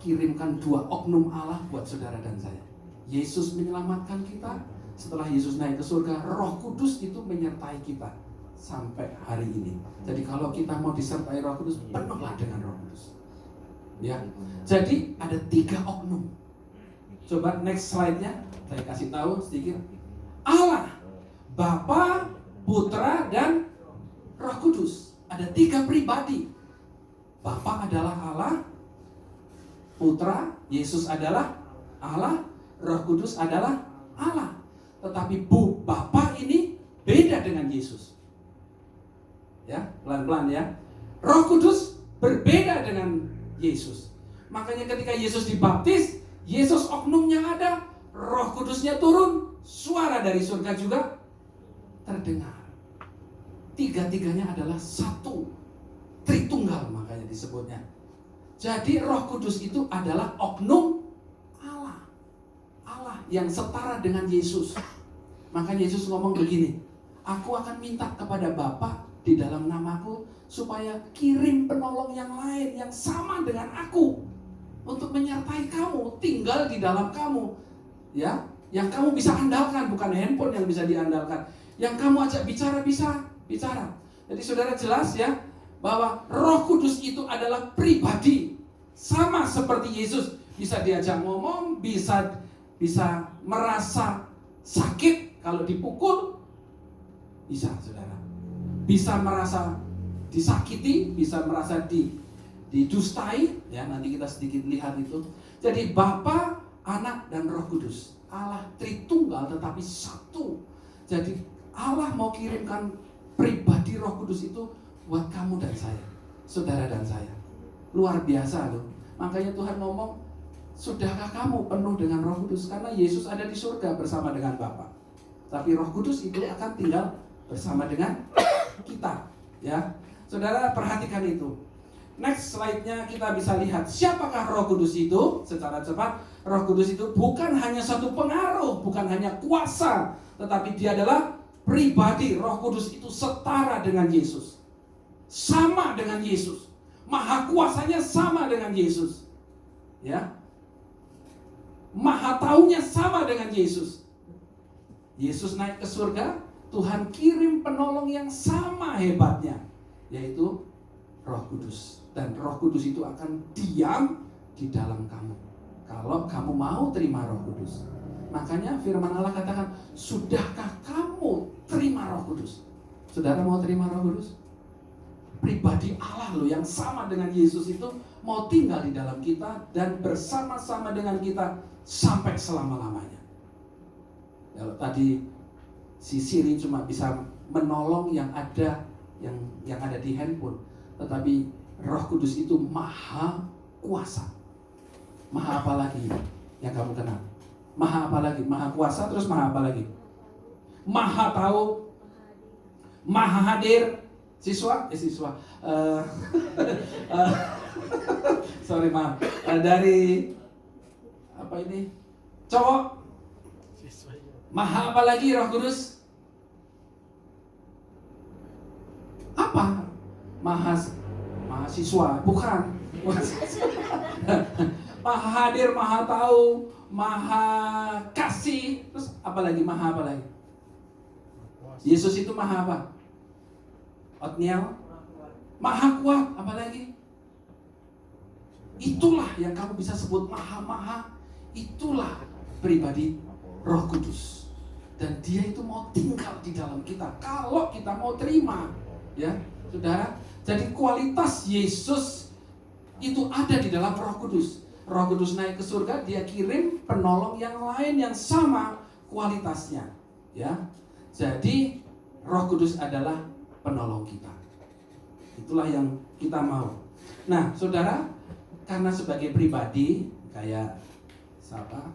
Speaker 4: kirimkan 2 oknum Allah buat saudara dan saya. Yesus menyelamatkan kita. Setelah Yesus naik ke surga, Roh Kudus itu menyertai kita sampai hari ini. Jadi kalau kita mau disertai Roh Kudus, penuhlah dengan Roh Kudus. Ya. Jadi ada 3 oknum. Coba next slide-nya, saya kasih tahu sedikit. Allah, Bapa, Putra, dan Roh Kudus. Ada 3 pribadi. Bapa adalah Allah, Putra, Yesus adalah Allah, Roh Kudus adalah Allah. Tetapi Bapa ini beda dengan Yesus. Ya, pelan-pelan ya. Roh Kudus berbeda dengan Yesus. Makanya ketika Yesus dibaptis, Yesus oknumnya ada, Roh Kudusnya turun, suara dari surga juga terdengar. 3-tiganya adalah satu, Tritunggal makanya disebutnya. Jadi Roh Kudus itu adalah oknum Allah. Allah yang setara dengan Yesus. Makanya Yesus ngomong begini, aku akan minta kepada Bapa di dalam namaku supaya kirim penolong yang lain yang sama dengan aku untuk menyertai kamu, tinggal di dalam kamu. Ya, yang kamu bisa andalkan, bukan handphone yang bisa diandalkan. Yang kamu ajak bicara bisa bicara. Jadi saudara jelas ya bahwa Roh Kudus itu adalah pribadi, sama seperti Yesus, bisa diajak ngomong, bisa merasa sakit kalau dipukul, bisa saudara, bisa merasa disakiti, bisa merasa didustai, ya nanti kita sedikit lihat itu. Jadi Bapa, Anak, dan Roh Kudus, Allah Tritunggal tetapi satu. Jadi Allah mau kirimkan pribadi Roh Kudus itu buat kamu dan saya, saudara dan saya. Luar biasa loh. Makanya Tuhan ngomong, sudahkah kamu penuh dengan Roh Kudus? Karena Yesus ada di surga bersama dengan Bapa. Tapi Roh Kudus itu akan tinggal bersama dengan kita. Ya, saudara perhatikan itu. Next slide-nya kita bisa lihat siapakah Roh Kudus itu secara cepat. Roh Kudus itu bukan hanya satu pengaruh, bukan hanya kuasa, tetapi dia adalah pribadi. Roh Kudus itu setara dengan Yesus, sama dengan Yesus, maha kuasanya sama dengan Yesus, ya, maha taunya sama dengan Yesus. Yesus naik ke surga, Tuhan kirim penolong yang sama hebatnya, yaitu Roh Kudus. Dan Roh Kudus itu akan diam di dalam kamu kalau kamu mau terima Roh Kudus. Makanya firman Allah katakan, sudahkah kamu terima Roh Kudus? Saudara mau terima Roh Kudus? Pribadi Allah loh yang sama dengan Yesus itu mau tinggal di dalam kita dan bersama-sama dengan kita sampai selama-lamanya. Kalau tadi si Siri cuma bisa menolong yang ada di handphone, tetapi Roh Kudus itu maha kuasa. Maha apa lagi yang kamu kenal? Maha apa lagi? Maha kuasa, terus maha apa lagi? Maha tahu, maha hadir. Siswa? Sorry maaf. Dari apa ini? Cowok? Maha apa lagi Roh Kudus? Apa? Mahasiswa? Bukan. Maha hadir, maha tahu, maha kasih. Terus apa lagi? Maha apa lagi? Yesus itu maha apa? Otniel? Maha kuat. Apa lagi? Itulah yang kamu bisa sebut maha-maha. Itulah pribadi Roh Kudus. Dan dia itu mau tinggal di dalam kita kalau kita mau terima, ya saudara. Jadi kualitas Yesus itu ada di dalam Roh Kudus. Roh Kudus naik ke surga, dia kirim penolong yang lain yang sama kualitasnya, ya. Jadi Roh Kudus adalah penolong kita. Itulah yang kita mau. Nah saudara, karena sebagai pribadi kayak siapa?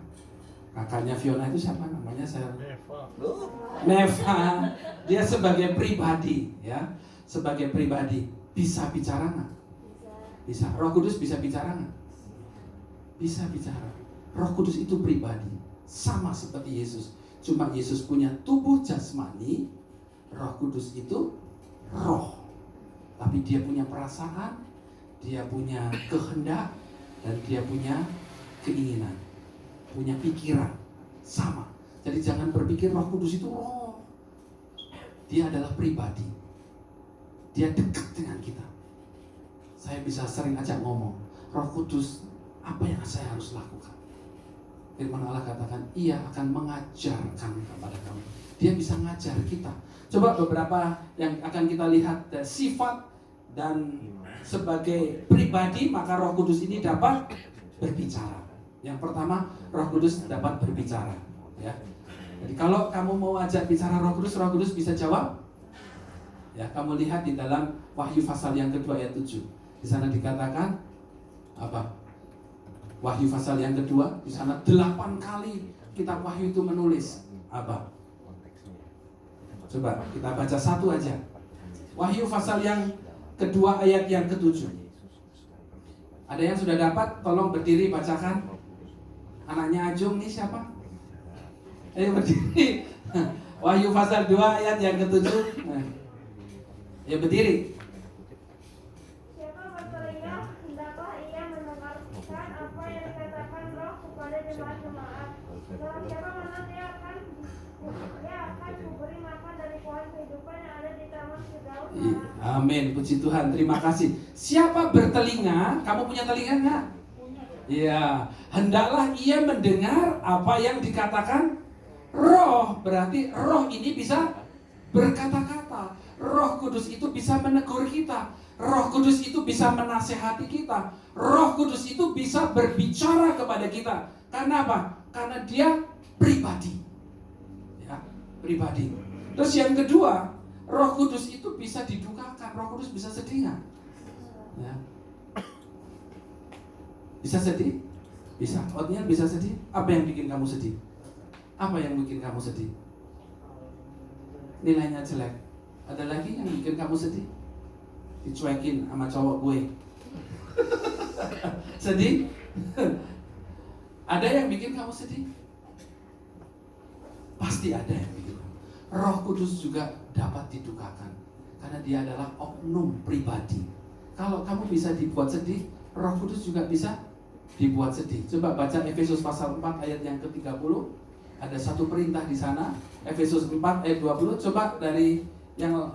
Speaker 4: Kakaknya Fiona itu siapa namanya? Neva. Dia sebagai pribadi, ya, sebagai pribadi bisa bicara nggak? Bisa. Roh Kudus bisa bicara nggak? Bisa bicara. Roh Kudus itu pribadi, sama seperti Yesus. Cuma Yesus punya tubuh jasmani, Roh Kudus itu roh. Tapi dia punya perasaan, dia punya kehendak, dan dia punya keinginan, punya pikiran sama. Jadi jangan berpikir Roh Kudus itu roh. Dia adalah pribadi. Dia dekat dengan kita. Saya bisa sering ajak ngomong, Roh Kudus, apa yang saya harus lakukan? Firman Allah katakan, Ia akan mengajarkan kepada kamu. Dia bisa ngajar kita. Coba beberapa yang akan kita lihat sifat dan sebagai pribadi, maka Roh Kudus ini dapat berbicara. Yang pertama, Roh Kudus dapat berbicara. Ya. Jadi kalau kamu mau ajak bicara Roh Kudus bisa jawab. Ya, kamu lihat di dalam Wahyu pasal yang kedua ayat 7. Di sana dikatakan apa? Wahyu pasal yang kedua, di sana 8 kali kitab Wahyu itu menulis apa? Coba kita baca satu aja. Wahyu pasal yang kedua ayat yang ke-7. Ada yang sudah dapat? Tolong berdiri bacakan. Anaknya Ajung nih siapa? Ayo berdiri. Wahyu pasal 2 ayat yang ke-7. Ya berdiri.
Speaker 5: Siapa bertelinga, hendaklah ia mendengarkan apa yang dikatakan Roh kepada jemaat-jemaat. Barang siapa menang, dia akan kuberi makan dari pohon kehidupan yang ada di taman Firdaus.
Speaker 4: Amin, puji Tuhan, terima kasih. Siapa bertelinga? Kamu punya telinga nggak? Iya, hendaklah ia mendengar apa yang dikatakan Roh. Berarti Roh ini bisa berkata-kata. Roh Kudus itu bisa menegur kita. Roh Kudus itu bisa menasehati kita. Roh Kudus itu bisa berbicara kepada kita. Karena apa? Karena dia pribadi. Ya, pribadi. Terus yang kedua, Roh Kudus itu bisa didukakan. Roh Kudus bisa sedih nggak? Ya. Bisa sedih? Bisa. Otniel bisa sedih? Apa yang bikin kamu sedih? Apa yang bikin kamu sedih? Nilainya jelek. Ada lagi yang bikin kamu sedih? Dicuekin sama cowok gue. Sedih? Ada yang bikin kamu sedih? Pasti ada yang bikin. Roh Kudus juga dapat didukakan karena dia adalah oknum pribadi. Kalau kamu bisa dibuat sedih, Roh Kudus juga bisa dibuat sedih. Coba baca Efesus pasal 4 ayat yang ke-30. Ada satu perintah di sana. Efesus 4 ayat 20. Coba dari yang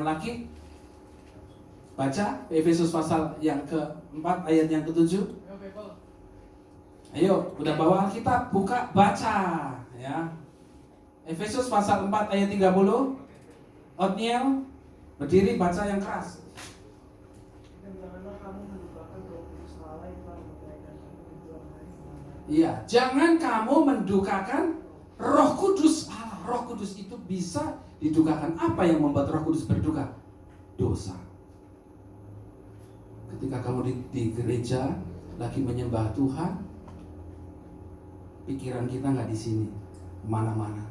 Speaker 4: laki baca Efesus pasal yang ke-4 ayat yang ke-7. Ayo, udah bawa Alkitab, buka, baca ya. Efesus pasal 4 ayat 30. Otniel, berdiri baca yang keras. Iya, jangan kamu mendukakan Roh Kudus Allah. Roh Kudus itu bisa didukakan. Apa yang membuat Roh Kudus berduka? Dosa. Ketika kamu di gereja lagi menyembah Tuhan, pikiran kita nggak di sini, mana-mana,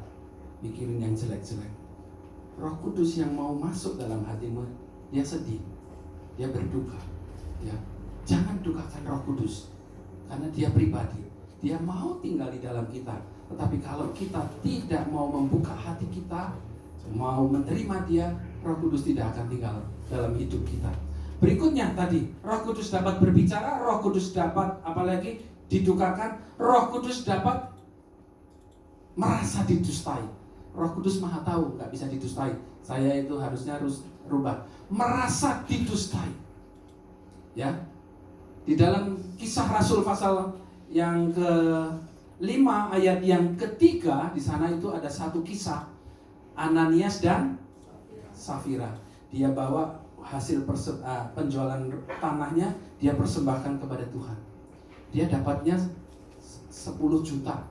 Speaker 4: mikirin yang jelek-jelek. Roh Kudus yang mau masuk dalam hatimu, dia sedih, dia berduka. Ya, jangan dukakan Roh Kudus, karena dia pribadi. Dia mau tinggal di dalam kita. Tetapi kalau kita tidak mau membuka hati kita, mau menerima dia, Roh Kudus tidak akan tinggal dalam hidup kita. Berikutnya tadi, Roh Kudus dapat berbicara, Roh Kudus dapat apalagi didukakan, Roh Kudus dapat merasa didustai. Roh Kudus Maha tahu, nggak bisa didustai. Saya itu harus rubah. Merasa didustai. Ya. Di dalam Kisah Rasul pasal yang ke-5 ayat yang ke-3, di sana itu ada satu kisah Ananias dan Safira. Dia bawa hasil penjualan tanahnya, dia persembahkan kepada Tuhan. Dia dapatnya 10 juta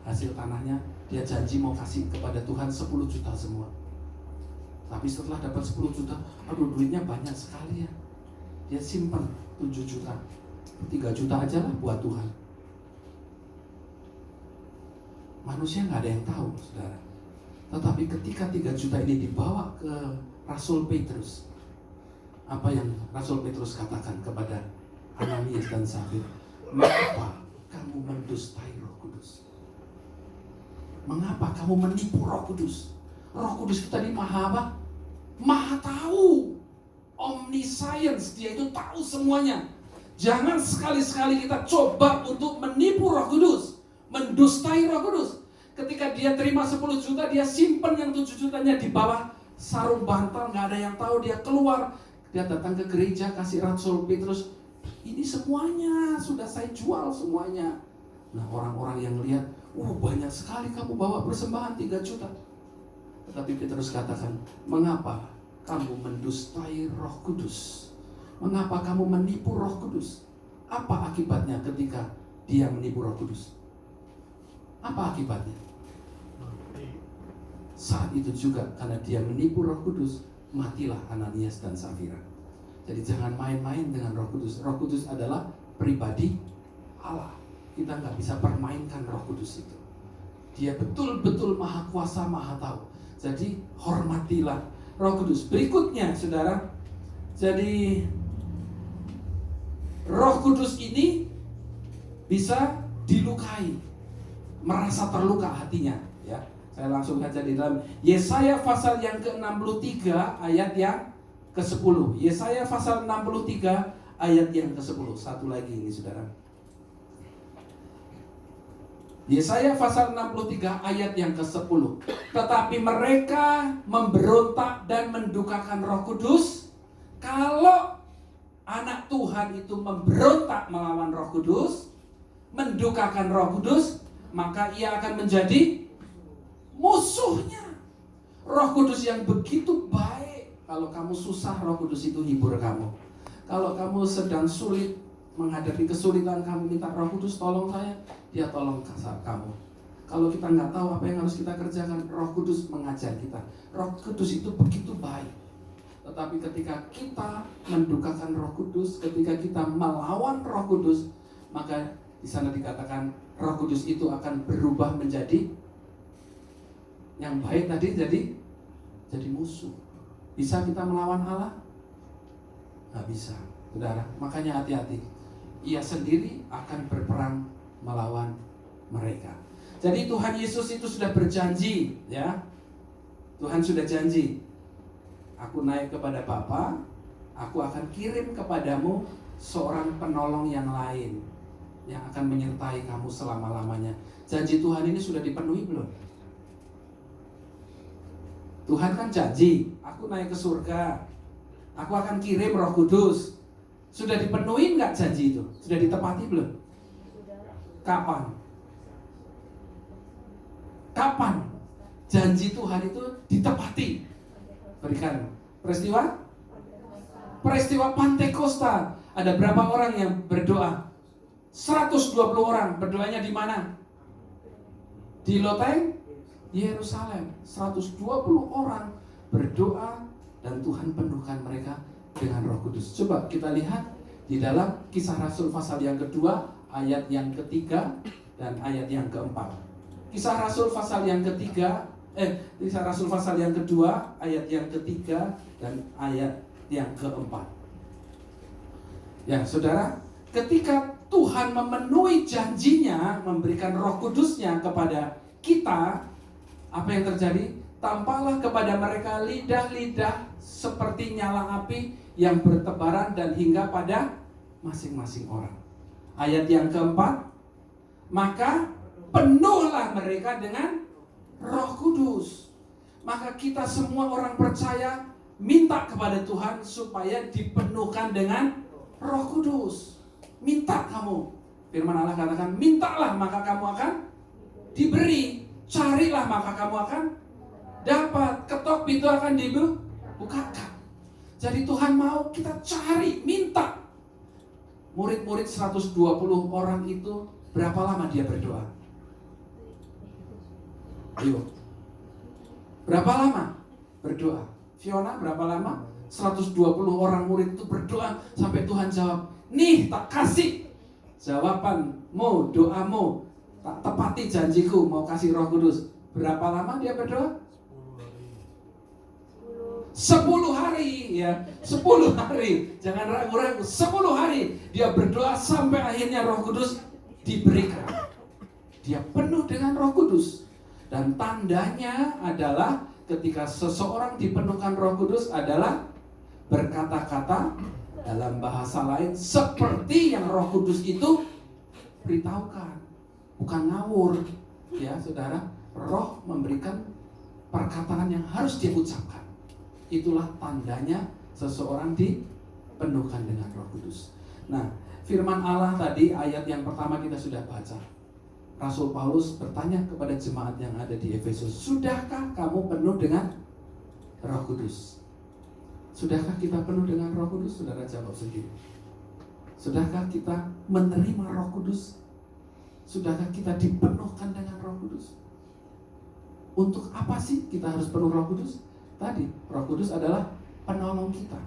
Speaker 4: hasil tanahnya. Dia janji mau kasih kepada Tuhan 10 juta semua. Tapi setelah dapat 10 juta, aduh duitnya banyak sekali ya. Dia simpan 7 juta. 3 juta aja lah buat Tuhan. Manusia nggak ada yang tahu, saudara. Tetapi ketika 3 juta ini dibawa ke Rasul Petrus, apa yang Rasul Petrus katakan kepada Ananias dan Safira? Mengapa kamu mendustai Roh Kudus? Mengapa kamu menipu Roh Kudus? Roh Kudus kita ini maha apa? Maha tahu. omniscience, dia itu tahu semuanya. Jangan sekali-sekali kita coba untuk menipu Roh Kudus, mendustai Roh Kudus. Ketika dia terima 10 juta, dia simpen yang 7 jutanya di bawah sarung bantal, gak ada yang tahu. Dia keluar, dia datang ke gereja, kasih Rasul Petrus, ini semuanya sudah saya jual semuanya. Nah, orang-orang yang lihat, banyak sekali kamu bawa persembahan 3 juta. Tetapi Petrus katakan, mengapa kamu mendustai Roh Kudus? Mengapa kamu menipu Roh Kudus? Apa akibatnya ketika dia menipu Roh Kudus? Apa akibatnya? Saat itu juga karena dia menipu Roh Kudus, matilah Ananias dan Safira. Jadi jangan main-main dengan Roh Kudus. Roh Kudus adalah pribadi Allah. Kita nggak bisa permainkan Roh Kudus itu. Dia betul-betul maha kuasa, maha tahu. Jadi hormatilah Roh Kudus. Berikutnya, saudara, jadi Roh Kudus ini bisa dilukai, merasa terluka hatinya. Ya, saya langsung baca di dalam Yesaya pasal yang ke-63 ayat yang ke-10. Yesaya pasal 63 ayat yang ke-10. Satu lagi ini, saudara. Yesaya pasal 63 ayat yang ke-10. Tetapi mereka memberontak dan mendukakan Roh Kudus. Kalau anak Tuhan itu memberontak melawan Roh Kudus, mendukakan Roh Kudus, maka ia akan menjadi musuhnya. Roh Kudus yang begitu baik, kalau kamu susah, Roh Kudus itu hibur kamu. Kalau kamu sedang sulit menghadapi kesulitan, kamu minta Roh Kudus tolong saya, dia tolong kamu. Kalau kita nggak tahu apa yang harus kita kerjakan, Roh Kudus mengajar kita. Roh Kudus itu begitu baik. Tetapi ketika kita mendukakan Roh Kudus, ketika kita melawan Roh Kudus, maka di sana dikatakan Roh Kudus itu akan berubah menjadi yang baik tadi jadi musuh. Bisa kita melawan Allah? Nggak bisa, saudara. Makanya hati-hati. Ia sendiri akan berperang melawan mereka. Jadi Tuhan Yesus itu sudah berjanji, ya. Tuhan sudah janji, aku naik kepada Bapa, aku akan kirim kepadamu seorang penolong yang lain yang akan menyertai kamu selama-lamanya. Janji Tuhan ini sudah dipenuhi belum? Tuhan kan janji, aku naik ke surga, aku akan kirim Roh Kudus. Sudah dipenuhi nggak janji itu? Sudah ditepati belum? Kapan? Kapan janji Tuhan itu ditepati? Berikan peristiwa Pantekosta. Ada berapa orang yang berdoa? 120 orang. Berdoanya di mana? Di loteng Yerusalem. 120 orang berdoa dan Tuhan penuhkan mereka dengan Roh Kudus. Coba kita lihat di dalam Kisah Rasul pasal yang kedua, ayat yang ketiga dan ayat yang keempat. Kisah Rasul pasal yang ketiga, Kisah Rasul pasal yang kedua, ayat yang ketiga dan ayat yang keempat. Ya, saudara, ketika Tuhan memenuhi janjinya memberikan Roh Kudusnya kepada kita, apa yang terjadi? Tampaklah kepada mereka lidah-lidah seperti nyala api yang bertebaran dan hingga pada masing-masing orang. Ayat yang keempat, maka penuhlah mereka dengan Roh Kudus. Maka kita semua orang percaya minta kepada Tuhan supaya dipenuhkan dengan Roh Kudus. Minta kamu. Firman Allah katakan, mintalah maka kamu akan diberi, carilah maka kamu akan dapat, ketok pintu akan dibukakan. Jadi Tuhan mau kita cari, minta. Murid-murid 120 orang itu berapa lama dia berdoa? Ayo. Berapa lama berdoa? Fiona, berapa lama? 120 orang murid itu berdoa sampai Tuhan jawab, nih tak kasih jawabanmu, doamu, tak tepati janjiku mau kasih Roh Kudus. Berapa lama dia berdoa? 10 hari, ya, 10 hari. Jangan ragu-ragu, 10 hari dia berdoa sampai akhirnya Roh Kudus diberikan. Dia penuh dengan Roh Kudus. Dan tandanya adalah ketika seseorang dipenuhkan Roh Kudus adalah berkata-kata dalam bahasa lain seperti yang Roh Kudus itu beritahukan. Bukan ngawur, ya saudara. Roh memberikan perkataan yang harus dia ucapkan. Itulah tandanya seseorang dipenuhkan dengan Roh Kudus. Nah, firman Allah tadi ayat yang pertama kita sudah baca. Rasul Paulus bertanya kepada jemaat yang ada di Efesus, sudahkah kamu penuh dengan Roh Kudus? Sudahkah kita penuh dengan Roh Kudus? Saudara jawab sendiri. Sudahkah kita menerima Roh Kudus? Sudahkah kita dipenuhkan dengan Roh Kudus? Untuk apa sih kita harus penuh Roh Kudus? Tadi, Roh Kudus adalah penolong kita.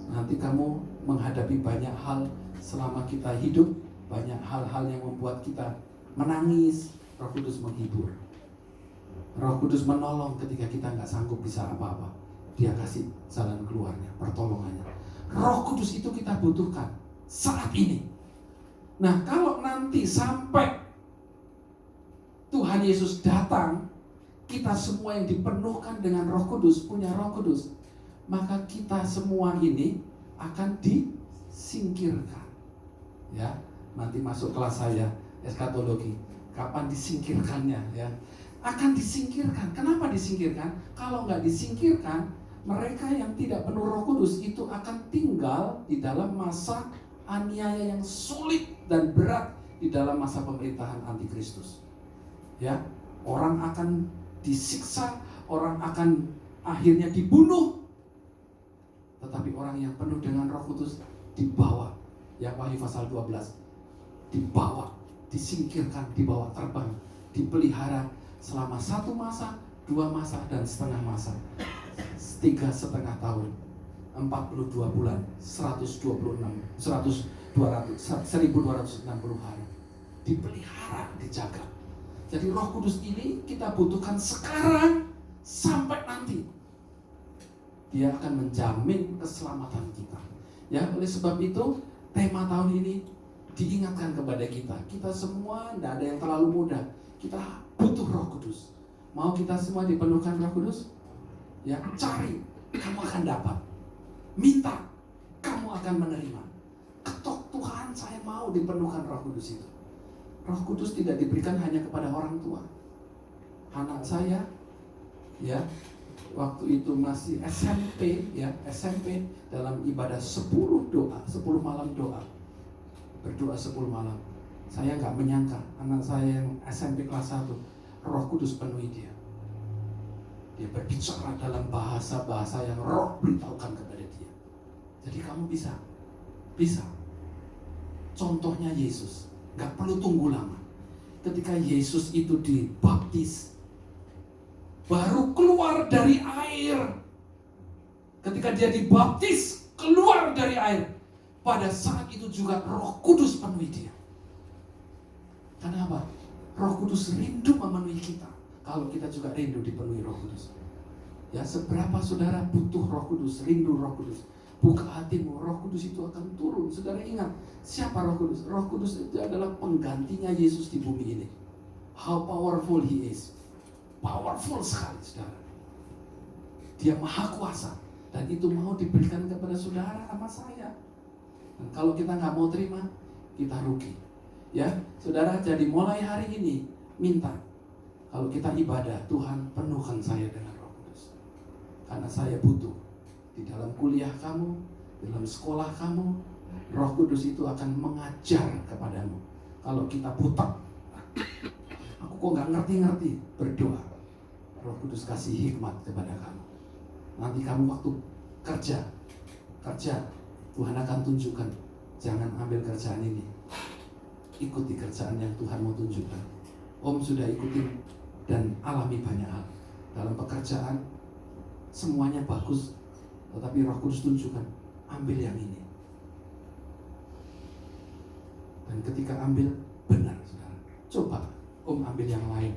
Speaker 4: Nanti kamu menghadapi banyak hal selama kita hidup, banyak hal-hal yang membuat kita menangis. Roh Kudus menghibur. Roh Kudus menolong ketika kita nggak sanggup bisa apa-apa. Dia kasih jalan keluarnya, pertolongannya. Roh Kudus itu kita butuhkan saat ini. Nah, kalau nanti sampai Tuhan Yesus datang, kita semua yang dipenuhkan dengan Roh Kudus, punya Roh Kudus, maka kita semua ini akan disingkirkan. Ya, nanti masuk kelas saya eskatologi. Kapan disingkirkannya? Ya, akan disingkirkan. Kenapa disingkirkan? Kalau nggak disingkirkan, mereka yang tidak penuh Roh Kudus itu akan tinggal di dalam masa aniaya yang sulit dan berat di dalam masa pemerintahan antikristus. Ya, orang akan disiksa, orang akan akhirnya dibunuh. Tetapi orang yang penuh dengan Roh Kudus dibawa, yang Wahyu pasal 12, dibawa, disingkirkan, dibawa terbang, dipelihara selama 1 masa, 2 masa, dan setengah masa, 3,5 tahun, 42 bulan, 1.260 hari, dipelihara, dijaga. Jadi Roh Kudus ini kita butuhkan sekarang sampai nanti. Dia akan menjamin keselamatan kita. Ya, oleh sebab itu tema tahun ini diingatkan kepada kita. Kita semua tidak ada yang terlalu muda. Kita butuh Roh Kudus. Mau kita semua dipenuhkan Roh Kudus? Ya, cari, kamu akan dapat. Minta, kamu akan menerima. Ketok, Tuhan, saya mau dipenuhkan Roh Kudus itu. Roh Kudus tidak diberikan hanya kepada orang tua. Anak saya, ya, waktu itu masih SMP, ya, SMP dalam ibadah 10 doa, 10 malam doa. Berdoa 10 malam. Saya nggak menyangka anak saya yang SMP kelas 1, Roh Kudus penuhi dia. Dia berbicara dalam bahasa-bahasa yang Roh beritahukan kepada dia. Jadi kamu bisa. Contohnya Yesus. Gak perlu tunggu lama. Ketika Yesus itu dibaptis, baru keluar dari air. Ketika dia dibaptis, keluar dari air. Pada saat itu juga Roh Kudus penuhi dia. Kenapa? Roh Kudus rindu memenuhi kita. Kalau kita juga rindu dipenuhi Roh Kudus. Ya, seberapa saudara butuh Roh Kudus, rindu Roh Kudus. Buka hatimu, Roh Kudus itu akan turun. Saudara ingat, siapa Roh Kudus? Roh Kudus itu adalah penggantinya Yesus di bumi ini. How powerful He is. Powerful sekali, saudara. Dia maha kuasa. Dan itu mau diberikan kepada saudara sama saya. Dan kalau kita nggak mau terima, kita rugi. Ya, saudara, jadi mulai hari ini, minta. Kalau kita ibadah, Tuhan penuhkan saya dengan Roh Kudus. Karena saya butuh. Di dalam kuliah kamu, dalam sekolah kamu, Roh Kudus itu akan mengajar kepadamu. Kalau kita buta, aku kok nggak ngerti-ngerti, berdoa. Roh Kudus kasih hikmat kepada kamu. Nanti kamu waktu kerja, Tuhan akan tunjukkan. Jangan ambil kerjaan ini, ikuti kerjaan yang Tuhan mau tunjukkan. Om sudah ikutin dan alami banyak hal. Dalam pekerjaan, semuanya bagus. Tetapi Roh Kudus tunjukkan, ambil yang ini. Dan ketika ambil, benar, saudara. Coba, Om ambil yang lain.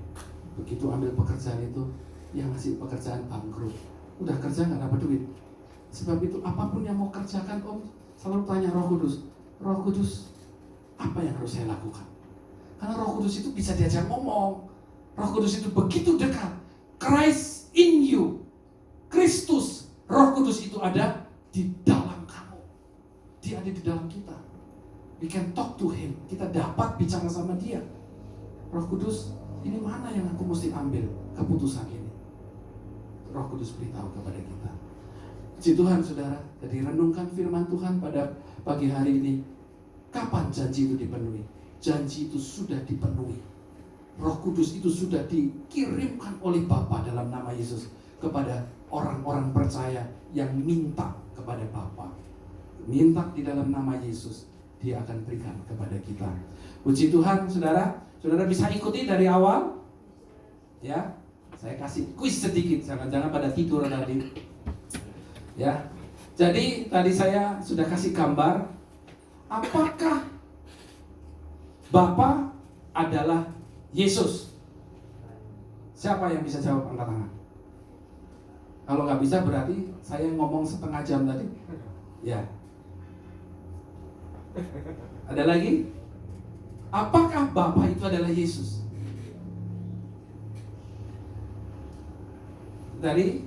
Speaker 4: Begitu ambil pekerjaan itu, yang ngasih pekerjaan bangkrut. Udah kerja nggak dapat duit. Sebab itu apapun yang mau kerjakan, Om selalu tanya Roh Kudus. Roh Kudus, apa yang harus saya lakukan? Karena Roh Kudus itu bisa diajak ngomong. Roh Kudus itu begitu dekat. Christ in you. Kristus, Roh Kudus itu itu ada di dalam kamu. Dia ada di dalam kita. We can talk to him. Kita dapat bicara sama dia. Roh Kudus, ini mana yang aku mesti ambil keputusan ini? Roh Kudus beritahu kepada kita. Puji Tuhan saudara, jadi renungkan firman Tuhan pada pagi hari ini. Kapan janji itu dipenuhi? Janji itu sudah dipenuhi. Roh Kudus itu sudah dikirimkan oleh Bapa dalam nama Yesus kepada orang-orang percaya yang minta kepada Bapa. Minta di dalam nama Yesus, Dia akan berikan kepada kita. Puji Tuhan saudara. Saudara bisa ikuti dari awal? Ya, saya kasih kuis sedikit, jangan-jangan pada tidur tadi. Ya, jadi tadi saya sudah kasih gambar. Apakah Bapa adalah Yesus? Siapa yang bisa jawab, angkat tangan? Kalau nggak bisa berarti saya ngomong setengah jam tadi. Ya. Ada lagi? Apakah Bapa itu adalah Yesus? Dari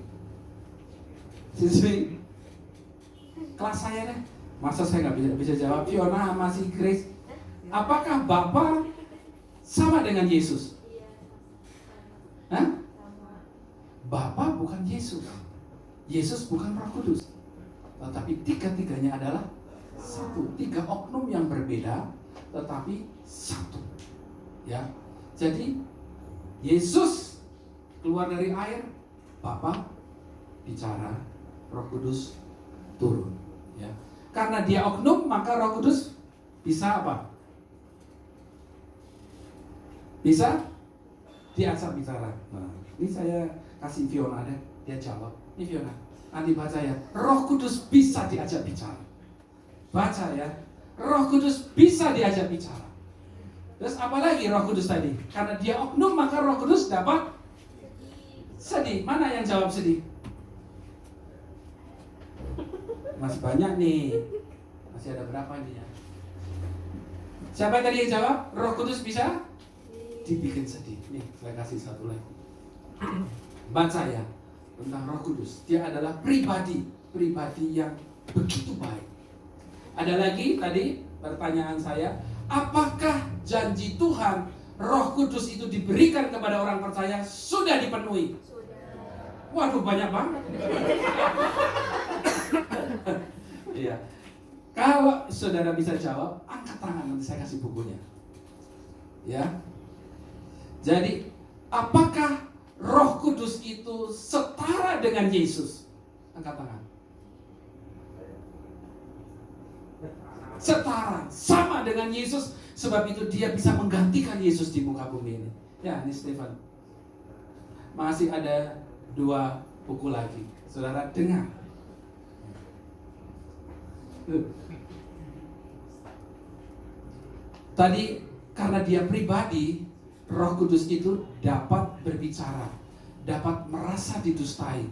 Speaker 4: siswi kelas saya deh. Masa saya nggak bisa jawab? Fiona sama si Grace. Apakah Bapa sama dengan Yesus? Hah? Bapa bukan Yesus. Yesus bukan Roh Kudus. Tetapi tiga-tiganya adalah satu. Tiga oknum yang berbeda, tetapi satu. Ya. Jadi Yesus keluar dari air, Bapa bicara, Roh Kudus turun. Ya. Karena dia oknum, maka Roh Kudus bisa apa? Bisa diajak bicara. Nah, ini saya kasih Fiona deh, dia jawab. Ini Fiona, nanti baca ya. Roh Kudus bisa diajak bicara. Baca ya. Roh Kudus bisa diajak bicara. Terus apalagi Roh Kudus tadi? Karena dia oknum, maka Roh Kudus dapat sedih. Mana yang jawab sedih? Masih banyak nih. Masih ada berapa nih ya? Siapa tadi yang jawab? Roh Kudus bisa dibikin sedih. Nih, saya kasih satu lagi. Baca ya tentang Roh Kudus. Dia adalah pribadi yang begitu baik. Ada lagi tadi pertanyaan saya, apakah janji Tuhan Roh Kudus itu diberikan kepada orang percaya sudah dipenuhi? Sudah. Waduh, banyak banget. Iya. Kalau saudara bisa jawab, angkat tangan, nanti saya kasih bukunya. Ya. Jadi, apakah Roh Kudus itu setara dengan Yesus? Angkat tangan. Setara, sama dengan Yesus, sebab itu dia bisa menggantikan Yesus di muka bumi ini. Ya, ini Stefan. Masih ada 2 buku lagi. Saudara dengar. Tadi karena dia pribadi, Roh Kudus itu dapat berbicara, dapat merasa didustai,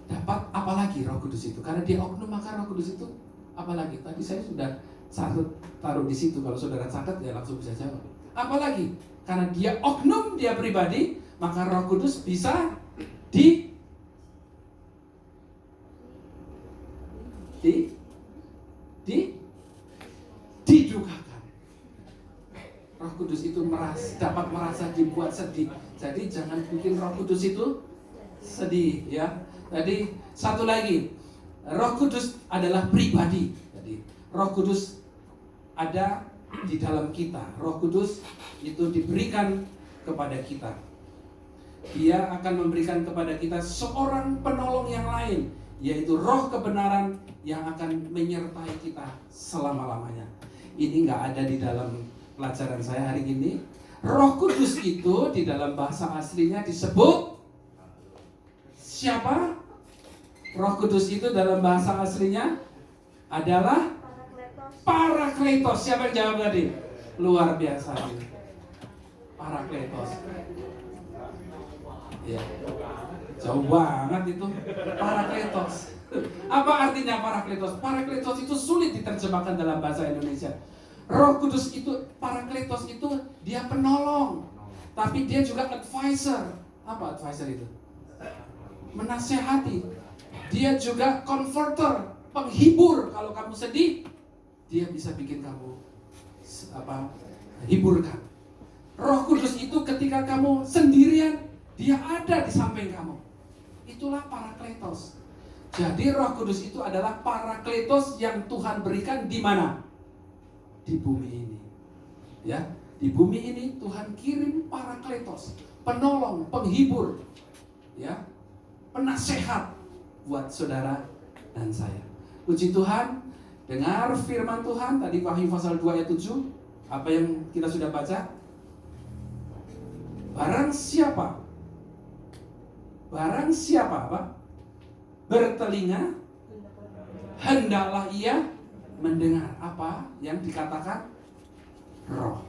Speaker 4: dapat apalagi Roh Kudus itu. Karena dia oknum, maka Roh Kudus itu apalagi. Tadi saya sudah taruh di situ. Kalau saudara catat ya langsung bisa jawab. Apalagi karena dia oknum, dia pribadi, maka Roh Kudus bisa didukakan. Roh Kudus itu dapat merasa dibuat sedih. Jadi jangan bikin Roh Kudus itu sedih ya. Jadi satu lagi, Roh Kudus adalah pribadi. Jadi Roh Kudus ada di dalam kita. Roh Kudus itu diberikan kepada kita. Dia akan memberikan kepada kita seorang penolong yang lain, yaitu Roh kebenaran yang akan menyertai kita selama-lamanya. Ini nggak ada di dalam pelajaran saya hari ini. Roh Kudus itu di dalam bahasa aslinya disebut siapa? Roh Kudus itu dalam bahasa aslinya adalah Parakletos. Siapa yang jawab tadi? Luar biasa ini. Parakletos. Ya. Jauh banget itu. Parakletos. Apa artinya Parakletos? Parakletos itu sulit diterjemahkan dalam bahasa Indonesia. Roh Kudus itu, Parakletos itu dia penolong, tapi dia juga advisor. Apa advisor itu? Menasehati. Dia juga comforter, penghibur. Kalau kamu sedih, dia bisa bikin kamu hiburkan. Roh Kudus itu ketika kamu sendirian, dia ada di samping kamu. Itulah Parakletos. Jadi Roh Kudus itu adalah Parakletos yang Tuhan berikan di mana? Di bumi ini. Ya, di bumi ini Tuhan kirim Parakletos, penolong, penghibur, ya, penasehat buat saudara dan saya. Puji Tuhan, dengar firman Tuhan tadi Wahyu pasal 2 ayat 7. Apa yang kita sudah baca? Barang siapa apa? Bertelinga, hendaklah ia mendengar apa yang dikatakan Roh.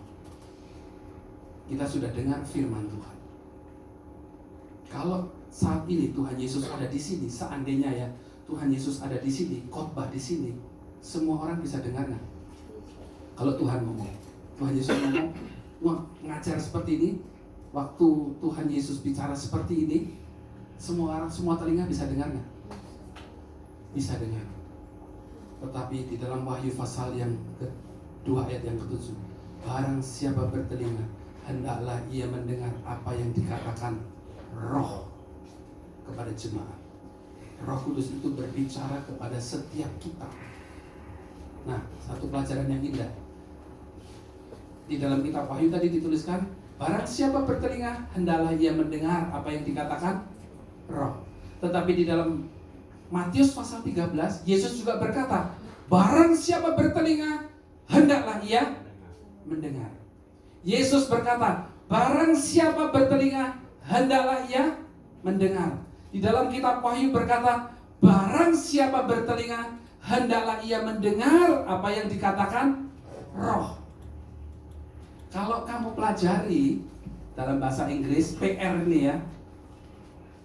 Speaker 4: Kita sudah dengar firman Tuhan. Kalau saat ini Tuhan Yesus ada di sini, seandainya ya Tuhan Yesus ada di sini, khotbah di sini, semua orang bisa dengar nggak? Kalau Tuhan ngomong, Tuhan Yesus ngomong, wah, ngajar seperti ini, waktu Tuhan Yesus bicara seperti ini, semua telinga bisa dengar nggak? Bisa dengar. Tetapi di dalam Wahyu pasal yang kedua ayat yang ke-7, barang siapa bertelinga, hendaklah ia mendengar apa yang dikatakan Roh kepada jemaat. Roh Kudus itu berbicara kepada setiap kita. Nah, satu pelajaran yang indah. Di dalam kitab Wahyu tadi dituliskan, barang siapa bertelinga, hendaklah ia mendengar apa yang dikatakan Roh. Tetapi di dalam Matius pasal 13, Yesus juga berkata, barang siapa bertelinga, hendaklah ia mendengar. Yesus berkata, barang siapa bertelinga, hendaklah ia mendengar. Di dalam kitab Wahyu berkata, barang siapa bertelinga, hendaklah ia mendengar apa yang dikatakan Roh. Kalau kamu pelajari dalam bahasa Inggris, PR ini ya,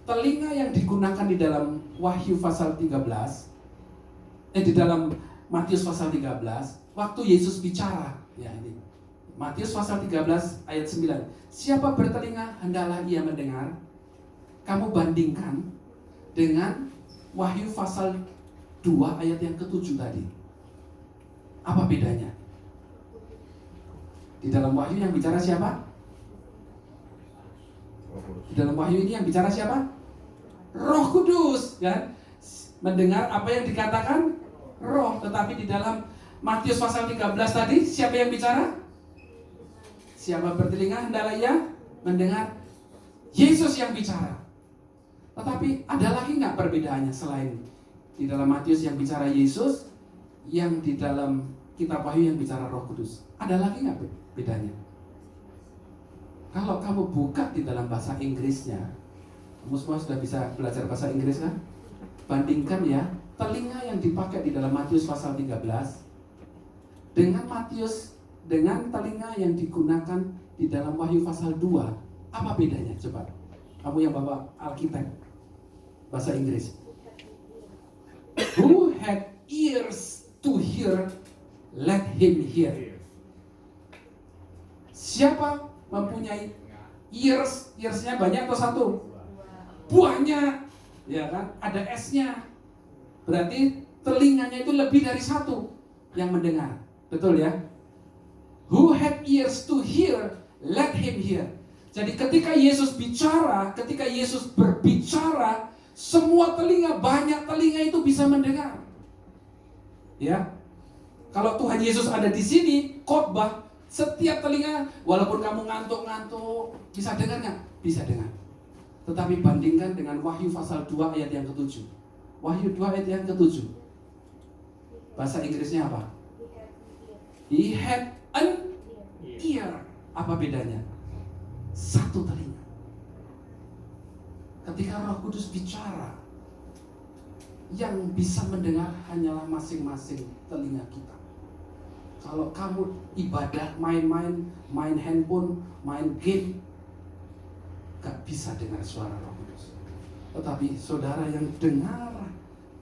Speaker 4: telinga yang digunakan di dalam Wahyu pasal 13, di dalam Matius pasal 13, waktu Yesus bicara, ya ini, Matius pasal 13 ayat 9, siapa bertelinga hendaklah ia mendengar. Kamu bandingkan dengan Wahyu pasal 2 ayat yang ke-7 tadi. Apa bedanya? Di dalam Wahyu yang bicara siapa? Di dalam Wahyu ini yang bicara siapa? Roh Kudus, kan? Mendengar apa yang dikatakan Roh. Tetapi di dalam Matius pasal 13 tadi, siapa yang bicara? Siapa bertelinga hendaklah ia mendengar. Yesus yang bicara. Tetapi ada lagi nggak perbedaannya selain di dalam Matius yang bicara Yesus, yang di dalam kitab Wahyu yang bicara Roh Kudus? Ada lagi nggak bedanya? Kalau kamu buka di dalam bahasa Inggrisnya, kamu semua sudah bisa belajar bahasa Inggris kan? Bandingkan ya, telinga yang dipakai di dalam Matius pasal 13 dengan telinga yang digunakan di dalam Wahyu pasal 2. Apa bedanya? Coba kamu yang bawa Alkitab bahasa Inggris. Who had ears to hear, let him hear. Siapa mempunyai ears? Earsnya banyak atau satu? Banyak, ya kan? Ada S-nya. Berarti telinganya itu lebih dari satu yang mendengar. Betul ya? Who had ears to hear, let him hear. Jadi ketika Yesus bicara, ketika Yesus berbicara, semua telinga, banyak telinga itu bisa mendengar. Ya. Kalau Tuhan Yesus ada di sini, khotbah, setiap telinga, walaupun kamu ngantuk-ngantuk, bisa dengar nggak? Bisa dengar. Tetapi bandingkan dengan Wahyu pasal 2 ayat yang ke-7. Wahyu 2 ayat yang ke-7. Bahasa Inggrisnya apa? He had an ear. Apa bedanya? Satu telinga. Ketika Roh Kudus bicara, yang bisa mendengar hanyalah masing-masing telinga kita. Kalau kamu ibadah, main handphone, main game, gak bisa dengar suara Roh Kudus. Tetapi saudara yang dengar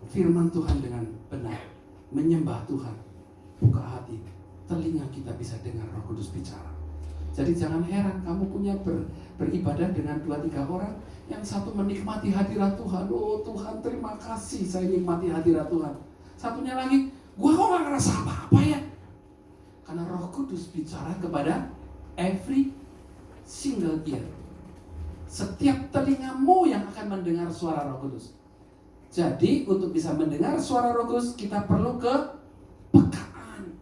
Speaker 4: firman Tuhan dengan benar, menyembah Tuhan, buka hati, telinga kita bisa dengar Roh Kudus bicara. Jadi jangan heran kamu punya beribadah dengan 2-3 orang, Yang satu menikmati hadirat Tuhan. Oh Tuhan, terima kasih saya nikmati hadirat Tuhan. Satunya lagi, gua kok gak ngerasa apa-apa ya? Karena Roh Kudus bicara kepada every single ear. Setiap telingamu yang akan mendengar suara Roh Kudus. Jadi untuk bisa mendengar suara Roh Kudus, kita perlu kepekaan.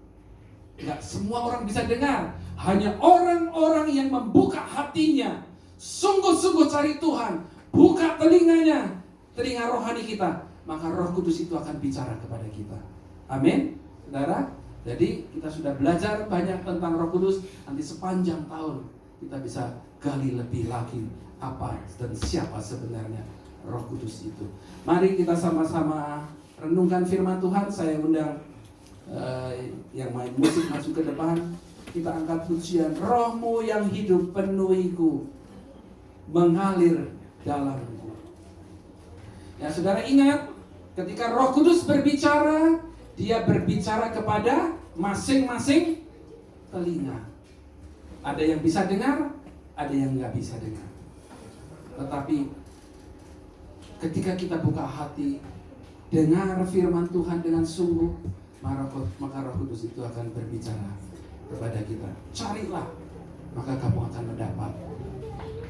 Speaker 4: Gak semua orang bisa dengar. Hanya orang-orang yang membuka hatinya, sungguh-sungguh cari Tuhan, buka telinganya, telinga rohani kita, maka Roh Kudus itu akan bicara kepada kita. Amin, saudara. Jadi kita sudah belajar banyak tentang Roh Kudus. Nanti sepanjang tahun kita bisa gali lebih lagi apa dan siapa sebenarnya Roh Kudus itu. Mari kita sama-sama renungkan firman Tuhan. Saya undang yang main musik masuk ke depan. Kita angkat pujian, Rohmu yang hidup penuhiku, mengalir dalamku. Ya saudara ingat, ketika Roh Kudus berbicara, Dia berbicara kepada masing-masing telinga. Ada yang bisa dengar, ada yang nggak bisa dengar. Tetapi ketika kita buka hati, dengar firman Tuhan dengan sungguh, maka Roh Kudus itu akan berbicara kepada kita. Carilah, maka kamu akan mendapat.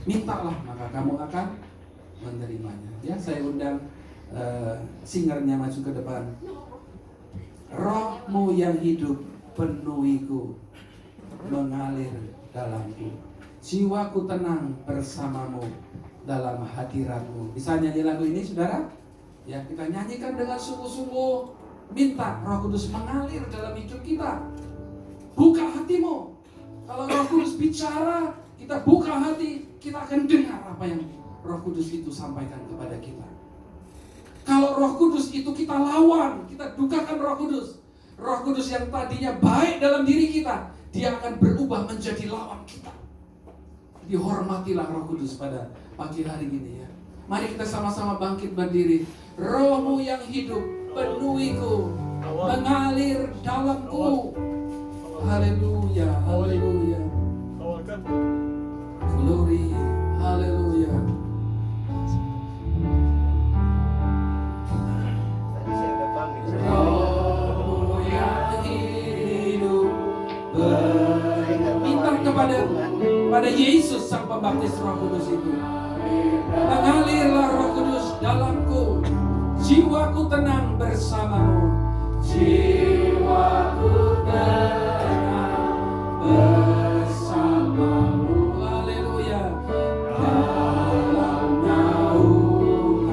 Speaker 4: Mintalah, maka kamu akan menerimanya. Ya, saya undang singernya maju ke depan. Rohmu yang hidup penuhiku, mengalir dalamku. Jiwaku tenang bersamamu dalam hadiratmu. Bisa nyanyi lagu ini saudara? Ya, kita nyanyikan dengan sungguh-sungguh. Minta Roh Kudus mengalir dalam hidup kita. Buka hatimu. Kalau Roh Kudus bicara, kita buka hati, kita akan dengar apa yang Roh Kudus itu sampaikan kepada kita. Kalau Roh Kudus itu kita lawan, kita dukakan Roh Kudus. Roh Kudus yang tadinya baik dalam diri kita, Dia akan berubah menjadi lawan kita. Dihormatilah Roh Kudus pada pagi hari ini ya. Mari kita sama-sama bangkit berdiri. Rohmu yang hidup penuhiku, mengalir dalamku. Haleluya, haleluya. Glory, haleluya. Rohmu yang hidup, minta kepada Yesus sang pembaptis Roh Kudus itu. Mengalirlah Roh Kudus dalamku, jiwaku tenang bersamamu. Jiwaku tenang bersamamu. Haleluya. Dalam naungan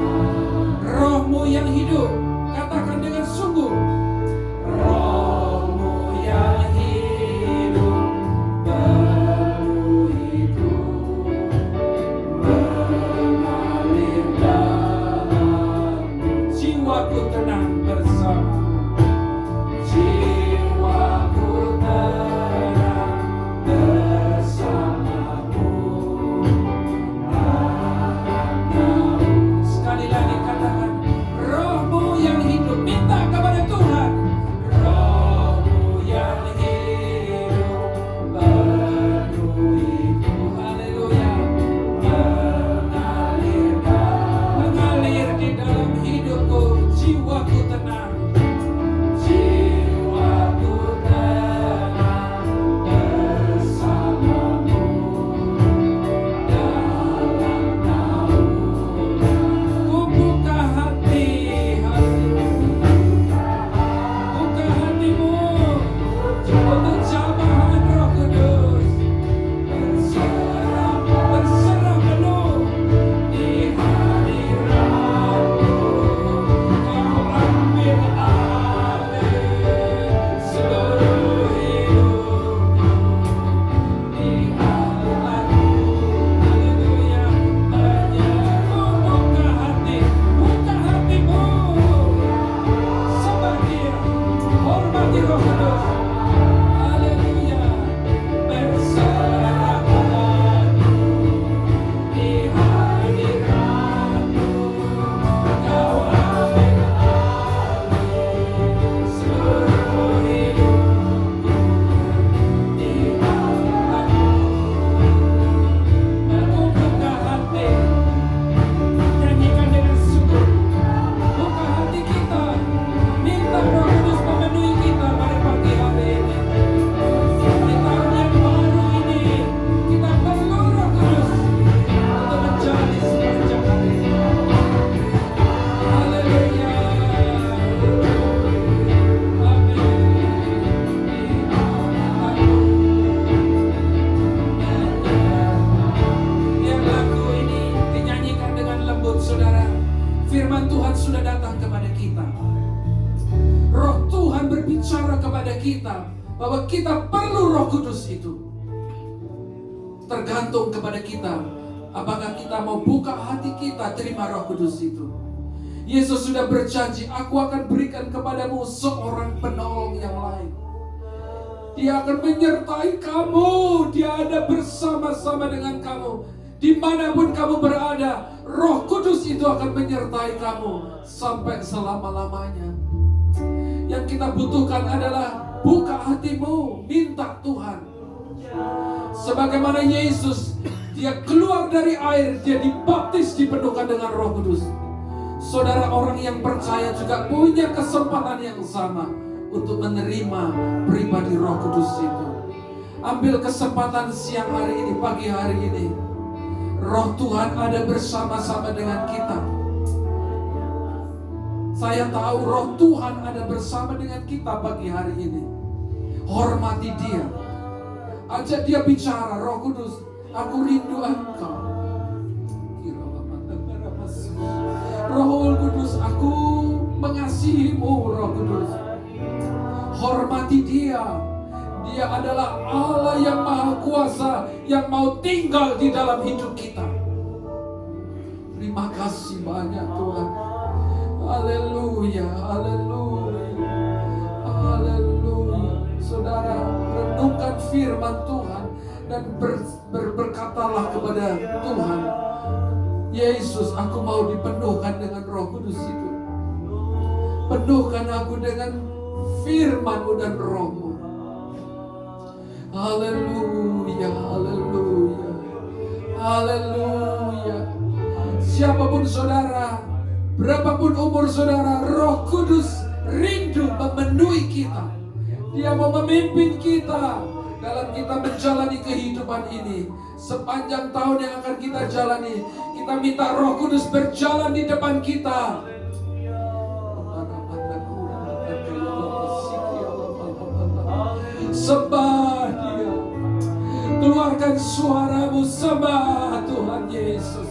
Speaker 4: Rohmu yang hidup, katakan dengan sungguh. Rohmu yang hidup penuhiku, mengalir dalamku. Jiwaku tenang bersamamu. Jiwaku bahwa kita perlu Roh Kudus itu. Tergantung kepada kita, apakah kita mau buka hati kita terima Roh Kudus itu. Yesus sudah berjanji, aku akan berikan kepadamu seorang penolong yang lain. Dia akan menyertai kamu, dia ada bersama-sama dengan kamu. Dimanapun kamu berada, Roh Kudus itu akan menyertai kamu sampai selama-lamanya. Yang kita butuhkan adalah buka hatimu, minta Tuhan. Sebagaimana Yesus, dia keluar dari air, dia dibaptis, dipenuhkan dengan Roh Kudus. Saudara, orang yang percaya juga punya kesempatan yang sama untuk menerima pribadi Roh Kudus itu. Ambil kesempatan siang hari ini, pagi hari ini. Roh Tuhan ada bersama-sama dengan kita. Saya tahu Roh Tuhan ada bersama dengan kita pagi hari ini. Hormati dia. Ajak dia bicara, Roh Kudus, aku rindu Engkau. Roh Kudus, aku mengasihimu, Roh Kudus. Hormati dia. Dia adalah Allah yang Maha Kuasa, yang mau tinggal di dalam hidup kita. Terima kasih banyak Tuhan. Haleluya, haleluya, haleluya. Saudara, renungkan firman Tuhan dan berkatalah kepada Tuhan, Yesus, aku mau dipenuhkan dengan Roh Kudus itu. Penuhkan aku dengan firman-Mu dan Roh-Mu. Haleluya, haleluya, haleluya. Siapapun saudara, berapapun umur saudara, Roh Kudus rindu memenuhi kita. Dia mau memimpin kita dalam kita menjalani kehidupan ini. Sepanjang tahun yang akan kita jalani, kita minta Roh Kudus berjalan di depan kita. Sembah dia. Keluarkan suaramu, sembah Tuhan Yesus.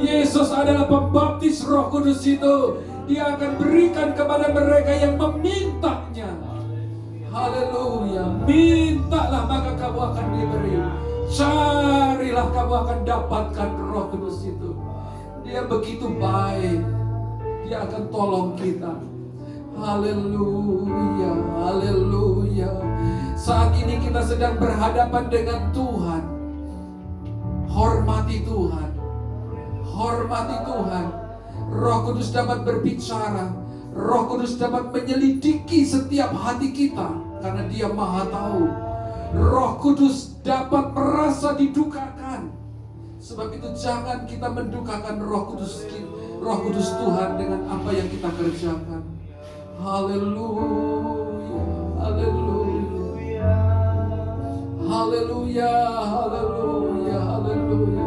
Speaker 4: Yesus adalah pembaptis Roh Kudus itu. Dia akan berikan kepada mereka yang memintanya. Haleluya. Mintalah maka kamu akan diberi. Carilah kamu akan dapatkan Roh Kudus itu. Dia begitu baik. Dia akan tolong kita. Haleluya, haleluya. Saat ini kita sedang berhadapan dengan Tuhan. Hormati Tuhan. Hormati Tuhan. Roh Kudus dapat berbicara. Roh Kudus dapat menyelidiki setiap hati kita, karena Dia Maha Tahu. Roh Kudus dapat merasa didukakan. Sebab itu jangan kita mendukakan Roh Kudus Tuhan dengan apa yang kita kerjakan. Haleluya, haleluya, haleluya, haleluya, haleluya.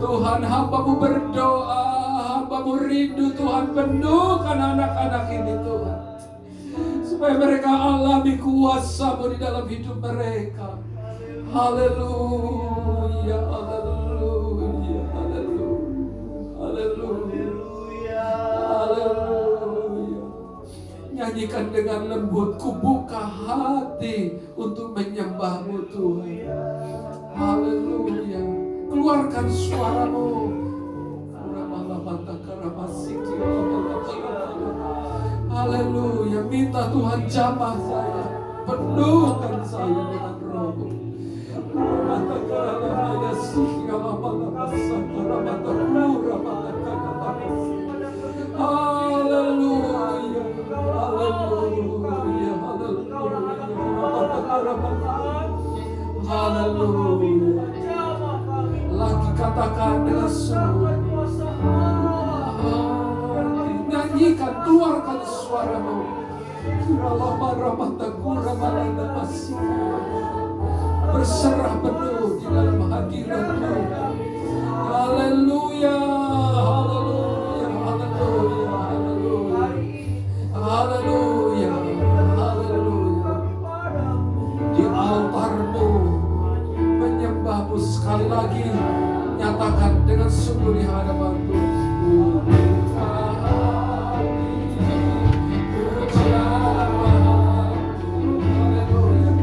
Speaker 4: Tuhan, hamba-Mu berdoa, hamba-Mu rindu Tuhan, penuhkan anak-anak ini Tuhan, supaya mereka alami kuasa-Mu di dalam hidup mereka. Haleluya, haleluya, haleluya, haleluya, haleluya. Nyanyikan dengan lembut, ku buka hati untuk menyembah-Mu Tuhan. Haleluya. Keluarkan suaramu. Haleluya. Minta Tuhan jamah saya, penuhkan saya dengan Roh-Mu. Haleluya, haleluya, haleluya, haleluya. Lagi katakan dengan sungguh, nyanyikan, keluarkan suaramu. Berserah penuh di dalam hadirat-Mu. Haleluya, haleluya, haleluya, haleluya, haleluya, haleluya. Di altar-Mu menyembah-Mu. Sekali lagi nyatakan dengan sungguh di hadapan-Mu. Haleluya.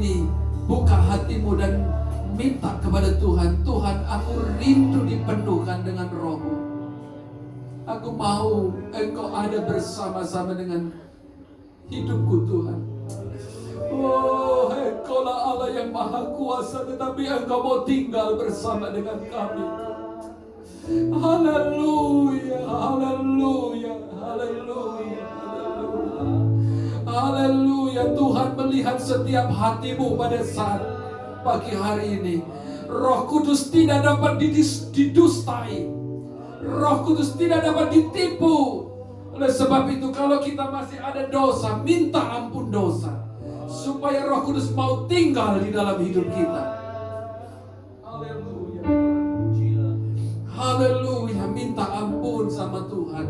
Speaker 4: ini buka hatimu dan minta kepada Tuhan, Tuhan, aku rindu dipenuhkan dengan Roh-Mu. Aku mau Engkau ada bersama-sama dengan hidupku, Tuhan. Oh, Engkaulah Allah yang maha kuasa, tetapi Engkau mau tinggal bersama dengan kami. Haleluya, haleluya, haleluya, haleluya. Haleluya, Tuhan melihat setiap hatimu pada saat pagi hari ini. Roh Kudus tidak dapat didustai. Roh Kudus tidak dapat ditipu. Oleh sebab itu, kalau kita masih ada dosa, minta ampun dosa, supaya Roh Kudus mau tinggal di dalam hidup kita. Haleluya. Haleluya, minta ampun sama Tuhan.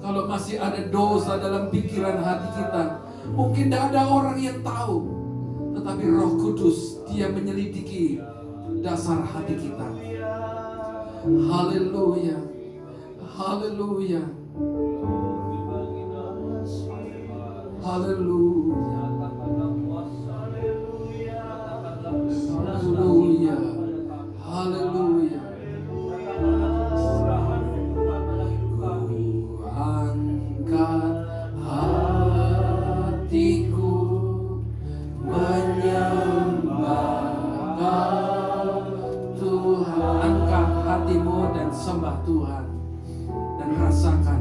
Speaker 4: Kalau masih ada dosa dalam pikiran hati kita, mungkin tidak ada orang yang tahu, tetapi Roh Kudus, Dia menyelidiki dasar hati kita. Haleluya, haleluya, haleluya, haleluya, haleluya. Ku angkat hatiku menyembah Tuhan. Angkat hatimu dan sembah Tuhan, dan rasakan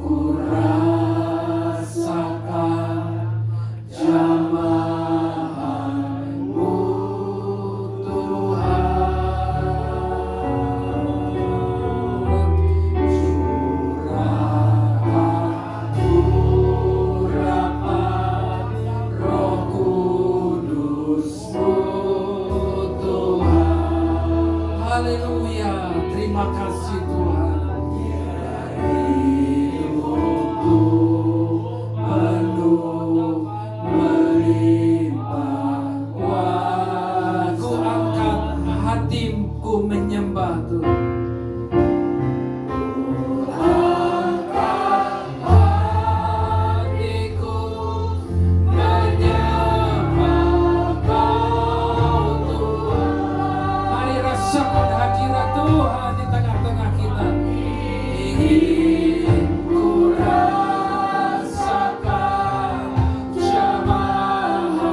Speaker 4: ku rasakan jamahanmu Tuhan. Curahkan urapan Roh Kudus-Mu Tuhan. Haleluya, terima kasih Tuhan. Hidupku penuh melimpah. Wah, ku angkat hatiku menyembah Tuhan. Ku angkat hatiku menyembah Kau Tuhan. Mari rasakan hadirat Tuhan di tengah-tengah kita. Ingin ku rasakan jamahanmu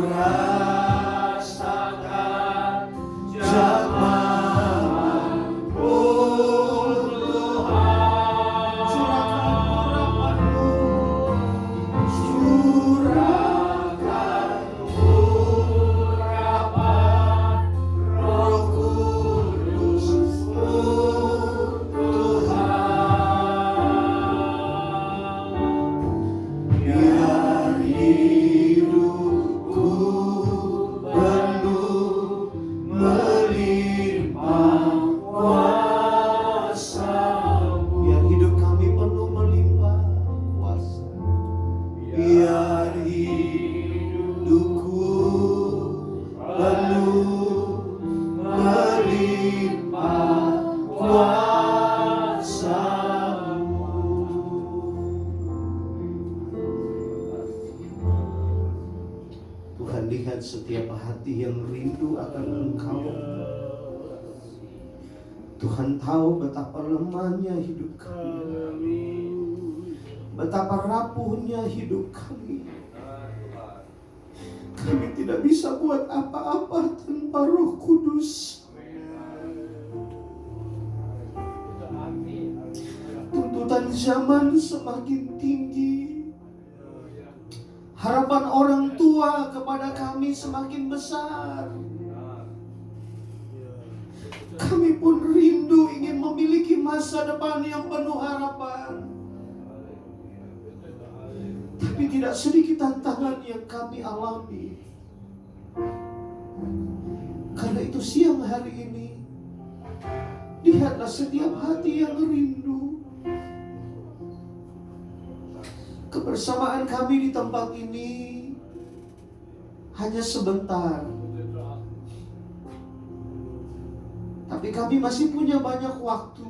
Speaker 2: rasakan jamaah Tuhan. Curahkan urapan-Mu, curahkan urapan Roh Kudus-Mu, Tuhan. Biar hidupku penuh melimpah kuasa-Mu. Biar hidup kami penuh melimpah kuasa. Biar hidupku penuh melimpah kuasa-Mu. Tuhan, lihat setiap hati yang rindu akan Engkau. Tuhan tahu betapa lemahnya hidup kami, betapa rapuhnya hidup kami. Kami tidak bisa buat apa-apa tanpa Roh Kudus. Tuntutan zaman semakin tinggi. Harapan orang tua kepada kami semakin besar. Kami pun rindu ingin memiliki masa depan yang penuh harapan. Tapi tidak sedikit tantangan yang kami alami. Karena itu siang hari ini, lihatlah setiap hati yang rindu. Kebersamaan kami di tempat ini hanya sebentar. Tapi kami masih punya banyak waktu.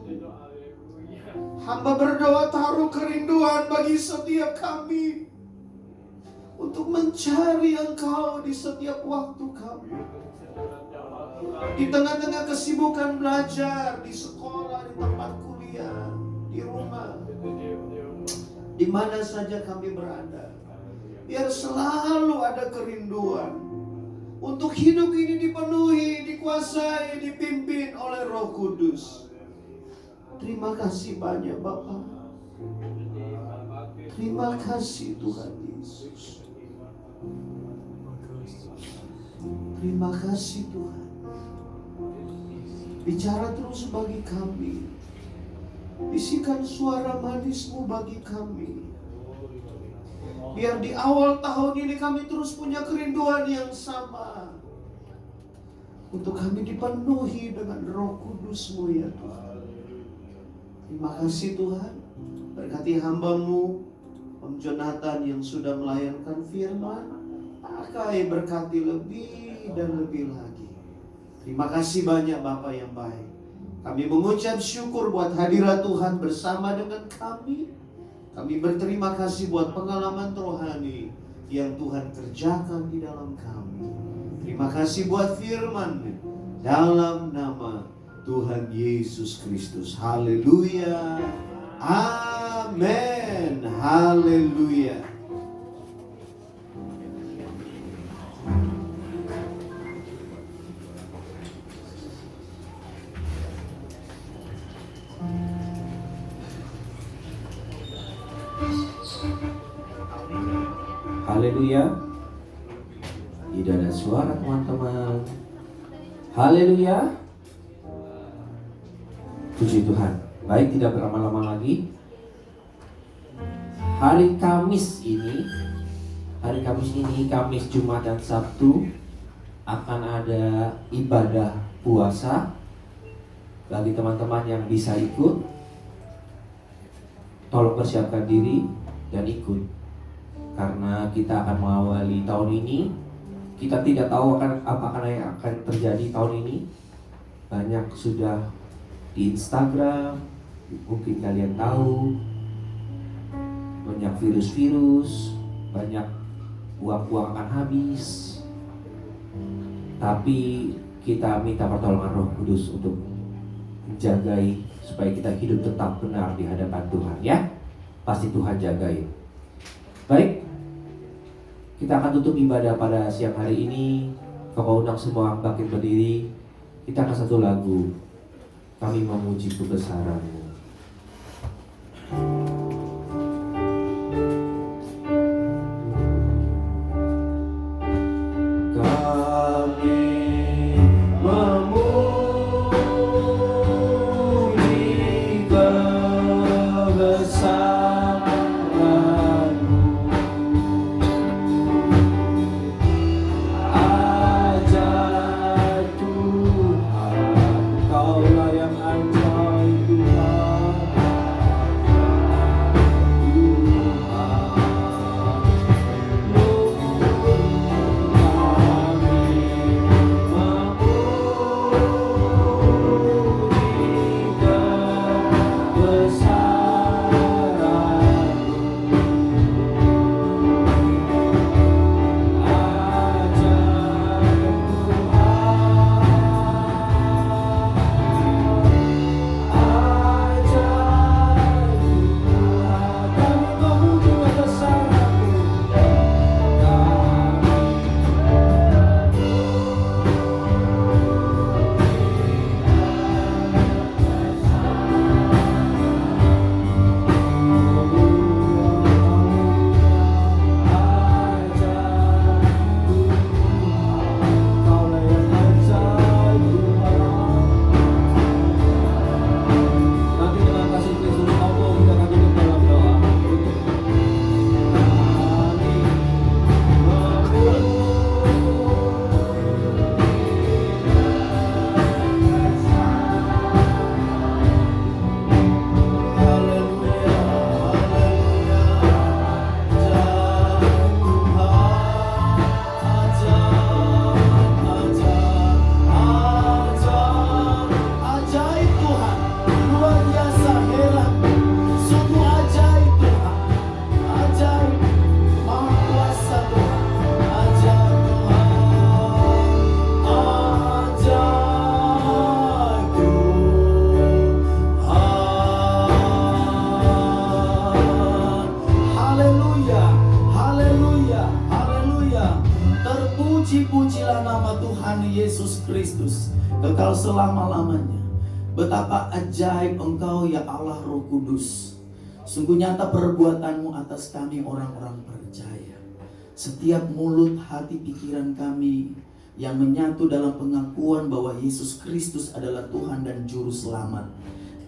Speaker 2: Hamba berdoa taruh kerinduan bagi setiap kami untuk mencari Engkau di setiap waktu kami. Di tengah-tengah kesibukan belajar, di sekolah, di tempat kuliah, di rumah, di mana saja kami berada. Biar selalu ada kerinduan untuk hidup ini dipenuhi, dikuasai, dipimpin oleh Roh Kudus. Terima kasih banyak Bapa. Terima kasih Tuhan Yesus. Terima kasih Tuhan. Bicara terus bagi kami. Bisikan suara manis-Mu bagi kami. Biar di awal tahun ini kami terus punya kerinduan yang sama. Untuk kami dipenuhi dengan Roh Kudus-Mu ya Tuhan. Terima kasih Tuhan. Berkati hamba-Mu Om Jonathan yang sudah melayankan firman. Pakai berkati lebih dan lebih lagi. Terima kasih banyak Bapa yang baik. Kami mengucap syukur buat hadirat Tuhan bersama dengan kami. Kami berterima kasih buat pengalaman rohani yang Tuhan kerjakan di dalam kami. Terima kasih buat firman dalam nama Tuhan Yesus Kristus. Haleluya. Amin. Haleluya.
Speaker 6: Haleluya. Tidak ada suara teman-teman. Haleluya. Puji Tuhan. Baik, tidak berlama-lama lagi. Hari Kamis ini, Kamis, Jumat, dan Sabtu akan ada ibadah puasa. Bagi teman-teman yang bisa ikut, tolong persiapkan diri dan ikut. Karena kita akan mengawali tahun ini. Kita tidak tahu apa yang akan terjadi tahun ini. Banyak sudah di Instagram, mungkin kalian tahu, banyak virus-virus, banyak uang akan habis. Tapi kita minta pertolongan Roh Kudus untuk menjagai supaya kita hidup tetap benar di hadapan Tuhan, ya. Pasti Tuhan jagain. Baik, Kita akan tutup ibadah pada siang hari ini. Kau undang semua bangkit berdiri. Kita akan satu lagu. Kami memuji kebesaran-Mu.
Speaker 1: Puji-pujilah nama Tuhan Yesus Kristus kekal selama-lamanya. Betapa ajaib Engkau ya Allah Roh Kudus. Sungguh nyata perbuatan-Mu atas kami orang-orang percaya. Setiap mulut, hati, pikiran kami yang menyatu dalam pengakuan bahwa Yesus Kristus adalah Tuhan dan Juru Selamat.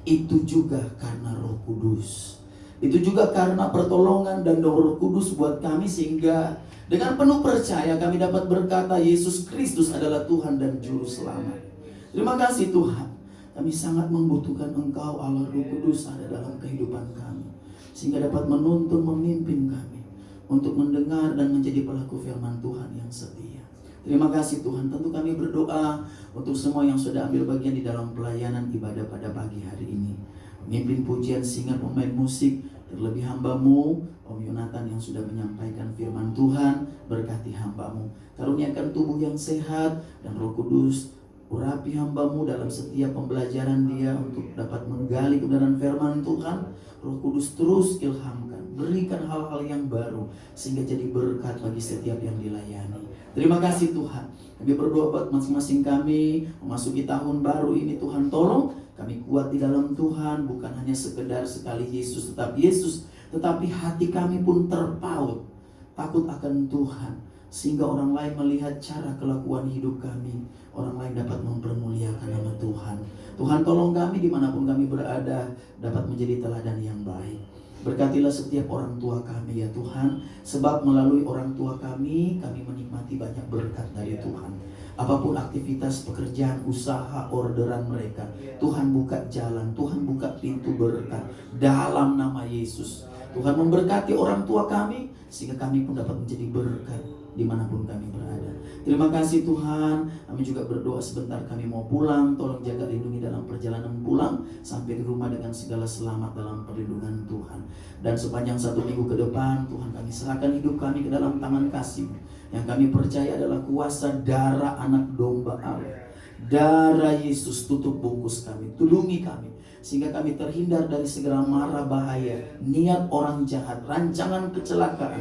Speaker 1: Itu juga karena Roh Kudus. Itu juga karena pertolongan dan Roh Kudus buat kami, sehingga dengan penuh percaya kami dapat berkata Yesus Kristus adalah Tuhan dan Juru Selamat. Terima kasih Tuhan. Kami sangat membutuhkan Engkau Allah Roh Kudus ada dalam kehidupan kami, sehingga dapat menuntun, memimpin kami untuk mendengar dan menjadi pelaku firman Tuhan yang setia. Terima kasih Tuhan. Tentu kami berdoa untuk semua yang sudah ambil bagian di dalam pelayanan ibadah pada pagi hari ini. Pemimpin pujian, singer, pemain musik, terlebih hamba-Mu Om Yonatan yang sudah menyampaikan firman Tuhan. Berkati hamba-Mu, karuniakan tubuh yang sehat, dan Roh Kudus urapi hamba-Mu dalam setiap pembelajaran dia untuk dapat menggali kebenaran firman Tuhan. Roh Kudus terus ilhamkan, berikan hal-hal yang baru sehingga jadi berkat bagi setiap yang dilayani. Terima kasih Tuhan. Kami berdoa buat masing-masing kami memasuki tahun baru ini. Tuhan tolong kami kuat di dalam Tuhan, bukan hanya sekedar sekali Yesus tetap Yesus, tetapi hati kami pun terpaut takut akan Tuhan, sehingga orang lain melihat cara kelakuan hidup kami, orang lain dapat mempermuliakan nama Tuhan. Tuhan tolong kami dimanapun kami berada dapat menjadi teladan yang baik. Berkatilah setiap orang tua kami ya Tuhan, sebab melalui orang tua kami menikmati banyak berkat dari Tuhan. Apapun aktivitas, pekerjaan, usaha, orderan mereka, Tuhan buka jalan, Tuhan buka pintu berkat dalam nama Yesus. Tuhan memberkati orang tua kami sehingga kami pun dapat menjadi berkat dimanapun kami berada. Terima kasih Tuhan. Kami juga berdoa sebentar kami mau pulang, tolong jaga lindungi dalam perjalanan pulang sampai di rumah dengan segala selamat dalam perlindungan Tuhan. Dan sepanjang 1 minggu ke depan Tuhan, kami serahkan hidup kami ke dalam tangan kasih yang kami percaya adalah kuasa darah anak domba Allah. Darah Yesus tutup bungkus kami, tulungi kami sehingga kami terhindar dari segala mara bahaya, niat orang jahat, rancangan kecelakaan,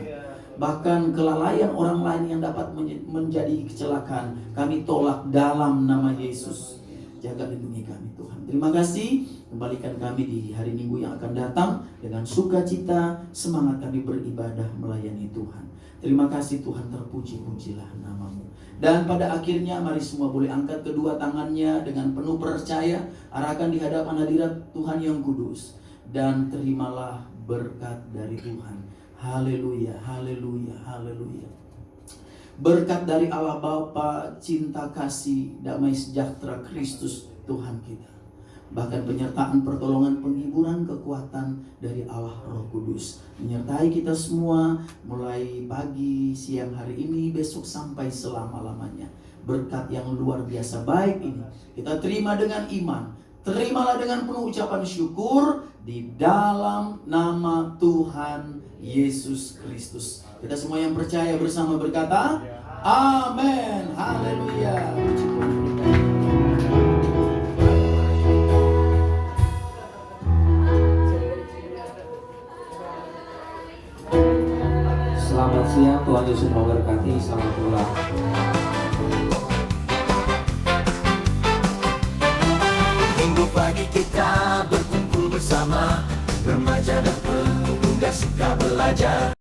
Speaker 1: Bahkan kelalaian orang lain yang dapat menjadi kecelakaan, kami tolak dalam nama Yesus. Jaga lindungi kami Tuhan. Terima kasih. Kembalikan kami di hari Minggu yang akan datang dengan sukacita, semangat kami beribadah melayani Tuhan. Terima kasih Tuhan, terpuji-pujilah nama-Mu. Dan pada akhirnya mari semua boleh angkat kedua tangannya dengan penuh percaya, arahkan di hadapan hadirat Tuhan yang kudus, dan terimalah berkat dari Tuhan. Haleluya, haleluya, haleluya. Berkat dari Allah Bapa, cinta kasih, damai sejahtera Kristus Tuhan kita. Bahkan penyertaan, pertolongan, penghiburan, kekuatan dari Allah Roh Kudus menyertai kita semua mulai pagi, siang hari ini, besok sampai selama-lamanya. Berkat yang luar biasa baik ini kita terima dengan iman. Terimalah dengan penuh ucapan syukur di dalam nama Tuhan Yesus Kristus. Kita semua yang percaya bersama berkata, amin. Haleluya.
Speaker 6: Selamat siang, Tuhan Yesus memberkati. Selamat pulang.
Speaker 7: Minggu pagi kita berkumpul bersama, remaja dan pemuda suka belajar.